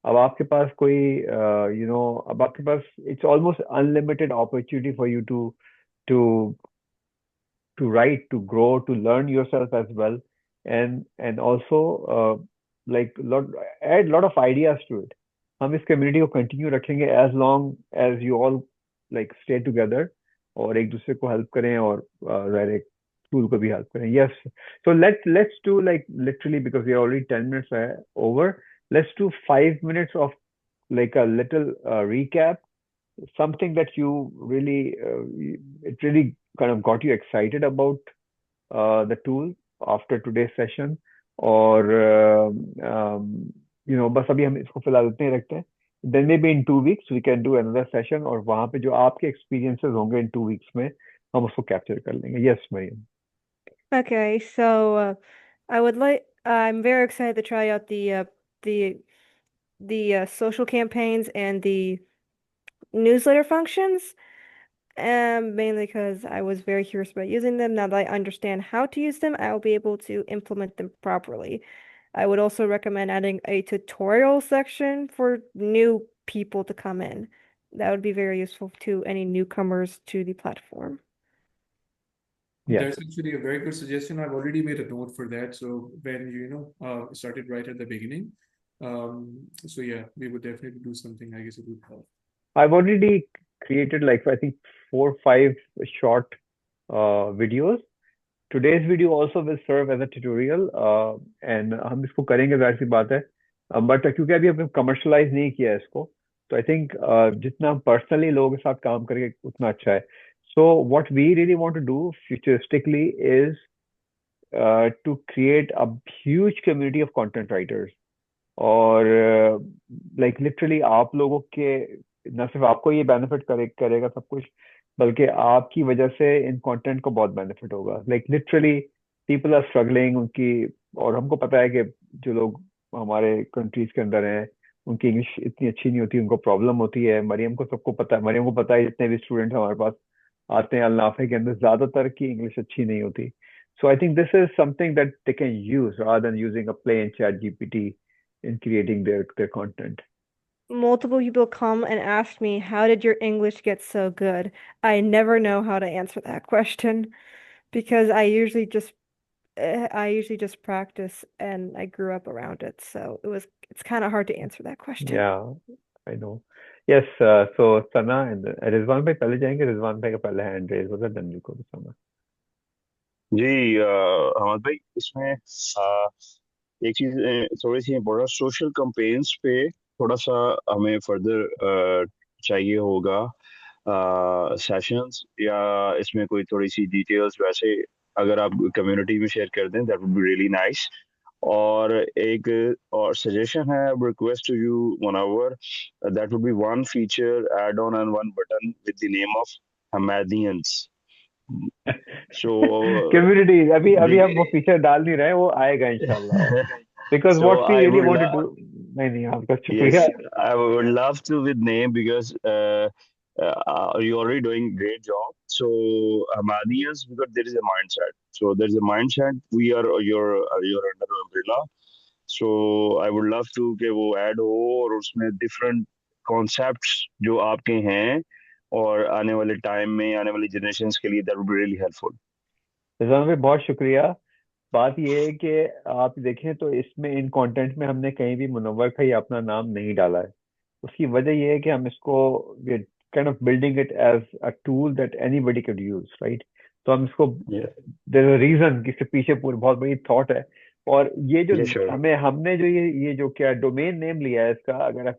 S3: अब आपके पास कोई अब आपके पास it's almost unlimited opportunity for you to to to write, to grow, to learn yourself as well, and also like add lot of ideas to it. हम इस community को कंटिन्यू रखेंगे as long as you all like stay together, और एक दूसरे को help करें, और डायरेक्ट टूल को भी हेल्प करें. Yes, so let's do like literally, because we are already 10 minutes over. Let's do 5 minutes of like a little recap, something that you really it really kind of got you excited about the tool after today's session, और बस अभी हम इसको फिलहाल उतने ही रखते हैं. then maybe in 2 weeks we can do another session, और वहां पे जो आपके experiences होंगे in 2 weeks में हम उसको capture कर लेंगे. Yes, Mariam.
S1: Okay, so I'm very excited to try out the social campaigns and the newsletter functions, mainly because I was very curious about using them. Now that I understand how to use them, I'll be able to implement them properly. I would also recommend adding a tutorial section for new people to come in. That would be very useful to any newcomers to the platform.
S3: Yes.
S2: That's actually a very good suggestion. I've already made a note for that. So when started right at the beginning, so yeah, we would definitely do something. I guess it would help.
S3: I've already created like I think 4 or 5 short videos. Today's video also will serve as a tutorial, and हम इसको करेंगे, जाहिर सी बात है. But क्योंकि अभी हमने commercialise नहीं किया है इसको, तो आई थिंक जितना पर्सनली लोगों के साथ काम करेंगे उतना अच्छा है. So what we really want to do futuristically is to create a huge community of content writers, और like literally आप लोगों के न सिर्फ आपको ये बेनिफिट करेगा सब कुछ, बल्कि आपकी वजह से इन कंटेंट को बहुत बेनिफिट होगा. Like literally people are struggling उनकी, और हमको पता है कि जो लोग हमारे कंट्रीज के अंदर हैं उनकी इंग्लिश इतनी अच्छी नहीं होती, उनको प्रॉब्लम होती है. मरियम को सबको पता है, मरियम को पता है जितने भी स्टूडेंट हमारे पास आते हैं अल-नाफे के अंदर, ज्यादातर की इंग्लिश अच्छी नहीं होती. So I think this is something that they can use rather than using a plain chat GPT in creating their content.
S1: Multiple people come and ask me, how did your English get so good? I never know how to answer that question because I usually just practice and I grew up around it. So it's kind of hard to answer that question.
S3: Yeah, I know. Yes, so Sana and Rizwan भाई पहले जाएंगे. Rizwan भाई का पहले hand raise होगा, then you go to Sana.
S8: जी अहमद भाई, इसमें एक चीज थोड़ी सी इम्पोर्टेंट, सोशल कैंपेन्स पे थोड़ा सा हमें फर्दर चाहिए होगा सेशंस, या इसमें कोई थोड़ी सी डिटेल्स वैसे अगर आप कम्युनिटी में शेयर कर दें, that would be really nice. और एक और सजेशन है, request to you Munawwar, that would be one feature add on and one button with the name of हमादियंस. So
S3: कम्युनिटी अभी हम वो फीचर डाल नहीं रहे, वो आएगा इंशाल्लाह. Because
S8: so
S3: what we
S8: I
S3: really
S8: would
S3: want to
S8: love,
S3: do, नहीं आपका शुक्रिया.
S8: yes, I would love to with name, because you're already doing great job. So Ahmadiyas, because there is a mindset. So there is a mindset. We are your under umbrella. So I would love to कि वो add हो, और उसमें different concepts जो आपके हैं और आने वाले टाइम में आने वाली जनरेशंस के लिए, that would be really helpful.
S3: Rizwan भाई बहुत शुक्रिया. बात ये है कि आप देखें तो इसमें इन कंटेंट में हमने कहीं भी मुनव्वर का ही अपना नाम नहीं डाला है. उसकी वजह ये है कि हम इसको kind of building it as a tool that anybody can use, right. तो हम इसको
S8: Yeah.
S3: There is a reason कि इसके पीछे पूरी बहुत बड़ी थॉट है. और ये जो
S4: Yeah, sure.
S3: हमने जो ये जो क्या डोमेन नेम लिया है इसका, अगर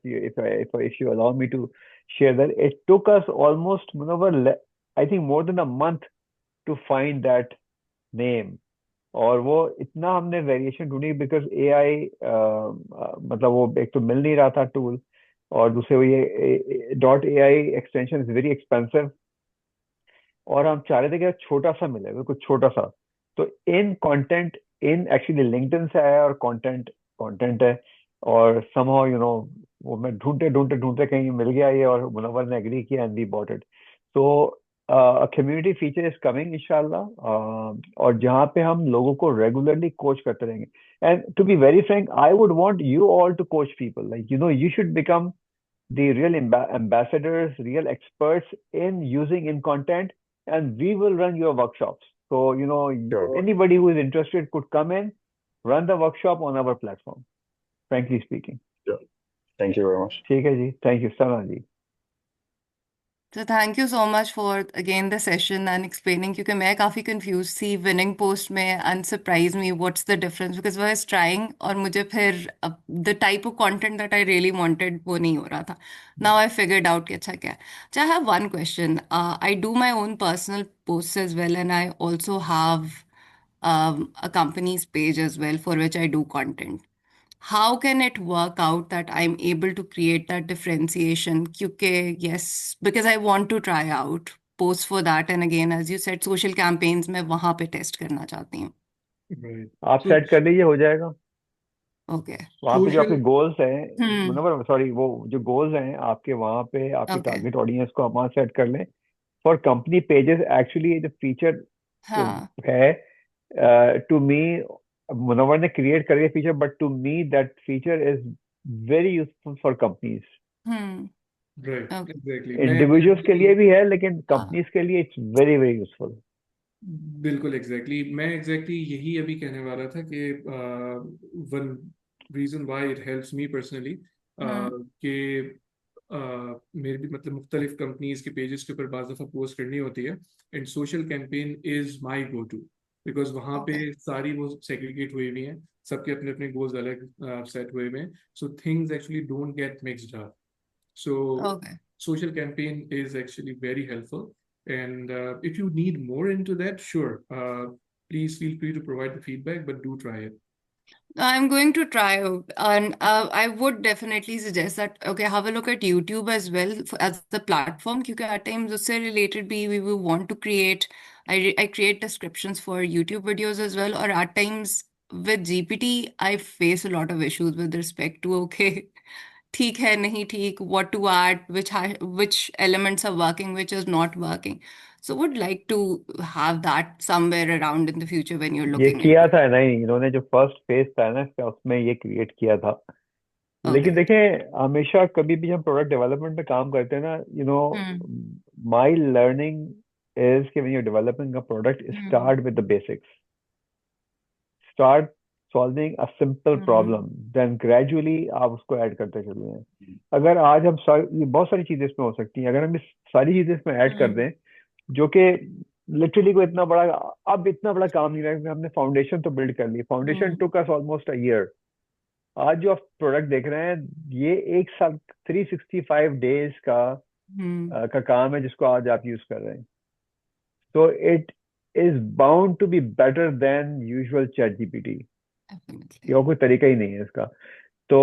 S3: if you allow me to share that, it took us almost I think more than a month to find that name. और वो इतना हमने वेरिएशन ढूंढी बिकॉज एआई मतलब वो एक तो मिल नहीं रहा था टूल, और दूसरे वो ये .ai extension is very expensive, और हम चाह रहे थे कि छोटा सा मिले, बिल्कुल छोटा सा। तो इन कंटेंट इन एक्चुअली लिंक्डइन से आया, और कंटेंट है, और समहाउ वो मैं ढूंढते ढूंढते ढूंढते कहीं मिल गया ये, और मुनव्वर ने एग्री किया and we bought it. So community feature is coming इंशाल्लाह, और जहाँ पे हम लोगों को रेगुलरली कोच करते रहेंगे। And to be very frank, I would want you all to coach people, like you should become the real ambassadors, real experts in using in content, and we will run your workshops. So,
S4: Sure.
S3: anybody who is interested could come in, run the workshop on our platform, frankly speaking.
S4: Sure. Thank you very much.
S3: ठीक है जी, thank you, Sana ji.
S5: So thank you so much for again the session and explaining क्योंकि मैं काफ़ी confused थी winning post में and surprise me what's the difference because I was trying और मुझे फिर the type of content that I really wanted वो नहीं हो रहा था. Now I figured out कि अच्छा क्या है. So I have one question. I do my own personal posts as well and I also have a company's page as well for which I do content. How can it work out that I'm able to create that differentiation? क्योंकि yes, because I want to try out posts for that. And again, as you said, social campaigns मैं वहाँ पे test करना चाहती हूँ.
S2: Right.
S3: आप
S2: So
S3: set कर लीजिए, हो जाएगा।
S5: Okay.
S3: वहाँ पे जो आपके
S2: social,
S3: गोल्स हैं,
S5: हम्म.
S3: मुनव्वर सॉरी, वो जो गोल्स हैं आपके, वहाँ पे आपकी
S5: Okay.
S3: टारगेट ऑडियंस को आप वहाँ सेट कर लें। फॉर कंपनी पेजेस एक्चुअली ये जो फीचर जो
S5: हाँ.
S3: है, टू मी मुनव्वर ने क्रिएट कर दिया feature, but to me that feature is very useful for companies.
S5: Hmm.
S2: right,
S5: Okay.
S2: exactly.
S3: Individuals के लिए
S2: मैं
S3: भी है, लेकिन
S5: हाँ.
S3: कंपनीज के लिए इट्स वेरी वेरी यूजफुल।
S2: बिल्कुल एग्जैक्टली मैं एग्जैक्टली यही अभी कहने वाला था कि one reason why it helps me personally
S5: hmm.
S2: कि मेरे भी मतलब मुख्तलिफ कंपनीज के पेजेस के ऊपर बाज़ दफ़ा पोस्ट करनी होती है and social campaign is my go to because वहाँ पे
S5: Okay.
S2: सारी वो सेग्रीगेट हुई हुई हैं, सबके अपने अपने गोल्स अलग सेट हुए हुए हैं, so things actually don't get mixed up. So
S5: Okay.
S2: social campaign is actually very helpful. And if you need more into that, sure, please feel free to provide the feedback, but do try it.
S5: I'm going to try out, and I would definitely suggest that okay, have a look at YouTube as well as the platform. क्योंकि at times उससे related भी we will want to create. I create descriptions for YouTube videos as well, or at times with GPT I face a lot of issues with respect to okay, ठीक है नहीं ठीक, what to add, which elements are working, which is not working. So would like to have that somewhere around in the future when you're
S3: ये
S5: looking
S3: किया
S5: into
S3: था नहीं, इन्होंने जो फर्स्ट फेज था ना इसका, उसमें ये क्रिएट किया था। लेकिन
S5: okay.
S3: देखें, हमेशा कभी भी हम प्रोडक्ट डेवलपमेंट में काम करते हैं ना,
S5: Hmm.
S3: माई लर्निंग इज कि when you developing a product,
S5: Hmm.
S3: Start with the basics, start solving a simple
S5: Hmm.
S3: Problem, then gradually आप उसको ऐड करते चले हैं। अगर आज हम ये बहुत सारी चीजें इसमें हो सकती हैं, अगर हम इस सारी चीजें इसमें ऐड कर
S5: Hmm.
S3: दें, जो कि लिटरली कोई इतना बड़ा, अब इतना बड़ा काम नहीं रहा, हमने फाउंडेशन तो बिल्ड कर ली, foundation
S5: Hmm.
S3: Took us almost a year. आज जो आप प्रोडक्ट देख रहे हैं, ये एक साल 365 डेज
S5: Hmm.
S3: का काम है जिसको आज आप यूज कर रहे हैं। तो it is bound to be better than usual ChatGPT,
S5: Definitely.
S3: ये और कोई तरीका ही नहीं है इसका। तो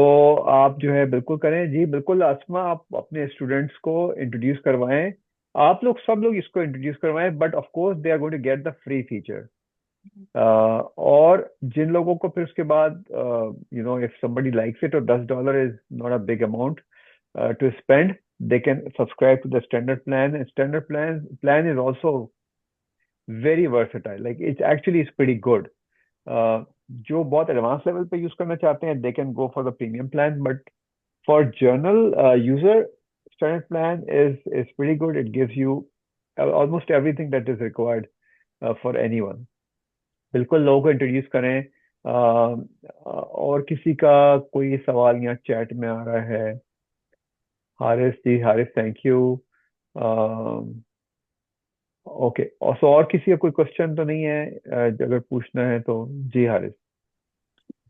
S3: आप जो है बिल्कुल करें जी, बिल्कुल आसमा, आप अपने स्टूडेंट्स को इंट्रोड्यूस करवाएं, आप लोग सब लोग इसको इंट्रोड्यूस करवाएं, but of course they are going to get the free feature. और जिन लोगों को फिर उसके बाद इफ somebody likes it, और $10 is not a big amount to spend, they can subscribe to the standard plan, and standard plan is also very versatile, like it's actually is pretty good. जो बहुत advance level पे use करना चाहते हैं, they can go for the premium plan, but for general user, standard plan is pretty good. It gives you almost everything that is required for anyone. बिल्कुल लोगों को introduce करें। और किसी का कोई सवाल यहाँ चैट में आ रहा है? हारिस जी, हारिस, थैंक यू। ओके, और किसी का कोई क्वेश्चन तो नहीं है? अगर पूछना है तो जी हारिस।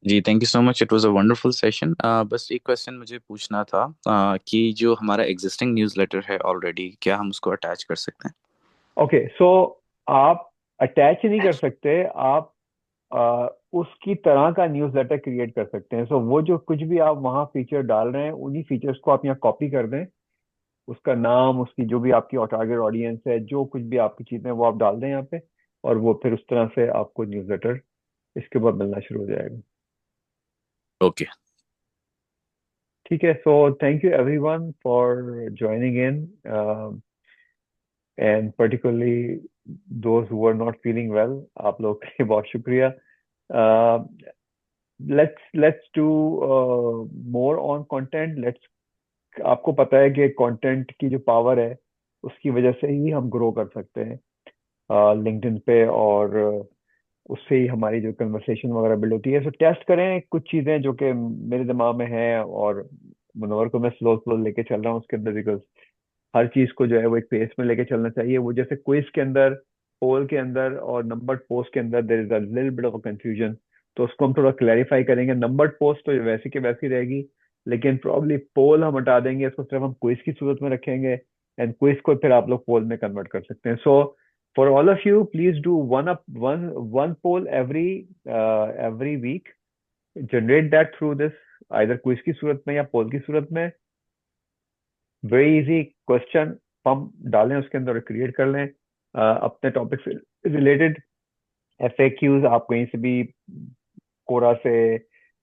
S6: जी thank you so much, it was a wonderful session. बस एक क्वेश्चन मुझे पूछना था कि जो हमारा एग्जिस्टिंग न्यूज़लेटर है ऑलरेडी, क्या हम उसको अटैच कर सकते हैं?
S3: ओके, सो आप अटैच नहीं कर सकते, आप उसकी तरह का न्यूज़लेटर क्रिएट कर सकते हैं। सो वो जो कुछ भी आप वहाँ फीचर डाल रहे हैं, उन्हीं फीचर्स को आप यहाँ कॉपी कर दें, उसका नाम, उसकी जो भी आपकी टारगेट ऑडियंस है, जो कुछ भी आपकी चीजें हैं, वो आप डाल दें यहाँ पे, और वो फिर उस तरह से आपको न्यूज़लेटर इसके बाद मिलना शुरू हो जाएगा।
S6: ओके।
S3: ठीक है, so thank you everyone for joining in, and particularly those who are not feeling well, आप लोग के बहुत शुक्रिया। Let's do more on content. Let's, आपको पता है कि कंटेंट की जो पावर है, उसकी वजह से ही हम ग्रो कर सकते हैं लिंक्डइन पे, और उससे ही हमारी जो कन्वर्सेशन वगैरह बिल्ड होती है। सो टेस्ट करें कुछ चीजें जो कि मेरे दिमाग में है, और मुनव्वर को मैं स्लो स्लो लेके चल रहा हूँ उसके अंदर, बिकॉज हर चीज को जो है वो एक पेस में लेके चलना चाहिए। वो जैसे क्विज के अंदर, पोल के अंदर और नंबर्ड पोस्ट के अंदर there is a little bit of a confusion, तो उसको हम थोड़ा क्लैरिफाई करेंगे। नंबर्ड पोस्ट तो वैसी की वैसी रहेगी, लेकिन प्रॉब्ली पोल हम हटा देंगे, उसको सिर्फ हम क्विज की सूरत में रखेंगे, एंड क्विज को फिर आप लोग पोल में कन्वर्ट कर सकते हैं। So for all of you, please do one poll every week, generate that through this, either quiz की सूरत में या पोल की सूरत में। वेरी इजी क्वेश्चन हम डालें उसके अंदर, क्रिएट कर लें अपने टॉपिक से रिलेटेड FAQs। आप कहीं से भी, कोरा से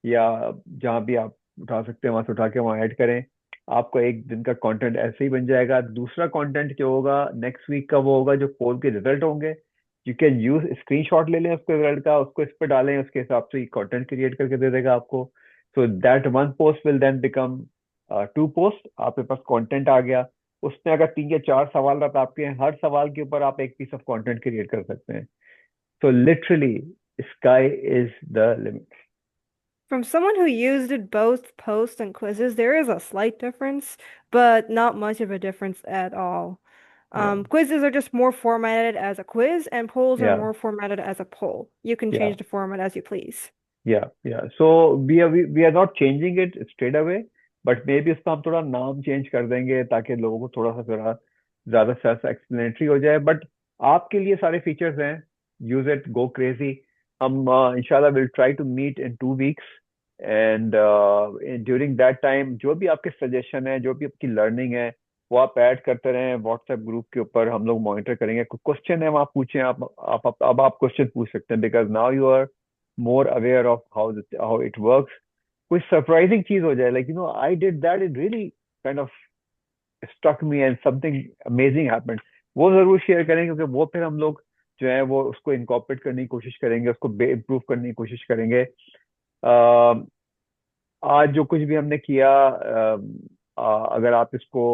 S3: या जहाँ भी आप उठा सकते हैं वहां से उठा के वहाँ ऐड करें। आपका एक दिन का कंटेंट ऐसे ही बन जाएगा। दूसरा कंटेंट जो होगा नेक्स्ट वीक का, वो होगा जो पोल के रिजल्ट होंगे। यू कैन यूज स्क्रीनशॉट ले लें उसके रिजल्ट का, उसको इस पे डालें, उसके हिसाब से कंटेंट क्रिएट करके दे देगा आपको। So that one post will then become two post. आपके पास कंटेंट आ गया, उसमें अगर 3 या 4 सवाल रहते आपके, हर सवाल के ऊपर आप एक पीस ऑफ कंटेंट क्रिएट कर सकते हैं। So literally sky is the limit.
S1: From someone who used it both posts and quizzes, there is a slight difference, but not much of a difference at all.
S3: Yeah,
S1: Quizzes are just more formatted as a quiz, and polls are
S3: yeah,
S1: more formatted as a poll. You can
S3: yeah,
S1: change the format as you please.
S3: yeah. So we are not changing it straight away, but maybe इसका हम थोड़ा नाम change कर देंगे ताकि लोगों को थोड़ा ज्यादा सेल्फ एक्सप्लेनेटरी हो जाए। बट आपके लिए सारे फीचर्स हैं, यूज इट, गो क्रेजी। हम इंशाल्लाह will try to meet in 2 weeks, and during that time जो भी आपके सजेशन है, जो भी आपकी लर्निंग है, वो आप ऐड करते रहें व्हाट्सएप ग्रुप के ऊपर। हम लोग मॉनिटर करेंगे। कोई क्वेश्चन है वहाँ पूछें, अब आप क्वेश्चन पूछ सकते हैं, because now you are more aware of how it works. कोई सरप्राइजिंग चीज हो जाए, like I did that, it really kind of struck me and something amazing happened, वो जरूर शेयर करें, क्योंकि वो फिर हम लोग जो है वो उसको इनकॉर्पोरेट करने की कोशिश करेंगे, उसको इम्प्रूव करने की कोशिश करेंगे। आज जो कुछ भी हमने किया, अगर आप इसको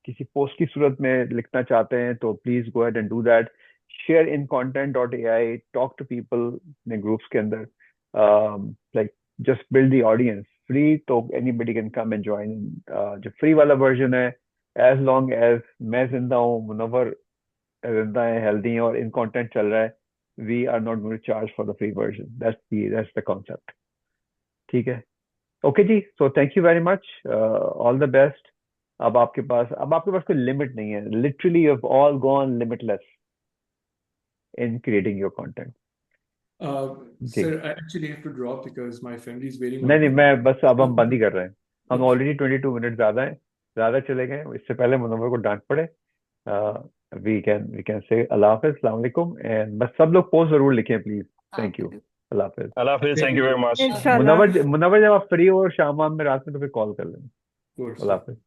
S3: किसी पोस्ट की सूरत में लिखना चाहते हैं तो please go ahead and do that. Share in content.ai, talk to people अपने ग्रुप्स के अंदर, like just build the audience. Free तो anybody can come and join. जो फ्री वाला वर्जन है, एज लॉन्ग एज मैं जिंदा हूँ, मुनव्वर जिंदा है, हेल्दी है और इन कंटेंट चल रहा है, we are not going to charge for the free version. That's the concept. ठीक है, ओके जी। So thank you very much, all the best. अब आपके पास कोई लिमिट नहीं है, literally you have all gone limitless in creating your content. जी,
S2: Sir, I actually have to drop because my family is waiting
S3: नहीं
S2: on
S3: नहीं,
S2: me.
S3: मैं बस, अब हम बंद ही कर रहे हैं। हम
S2: Okay.
S3: ऑलरेडी 22 मिनट ज्यादा है, ज्यादा चले गए। इससे पहले मुनव्वर को डांट पड़े, वी कैन से अल्लाह हाफिज, अस्सलाम वालेकुम, एंड बस सब लोग पोस्ट जरूर लिखें please. Thank you, Allah Hafiz.
S8: Allah Hafiz,
S2: Thank
S8: thank
S2: you,
S8: you
S2: sir.
S8: very much.
S1: Inshallah.
S3: Munawwar जब आप फ्री हो शाम में रात में, तो फिर कॉल कर लेना।
S2: Of course,
S3: Allah
S2: sir.
S3: Hafiz.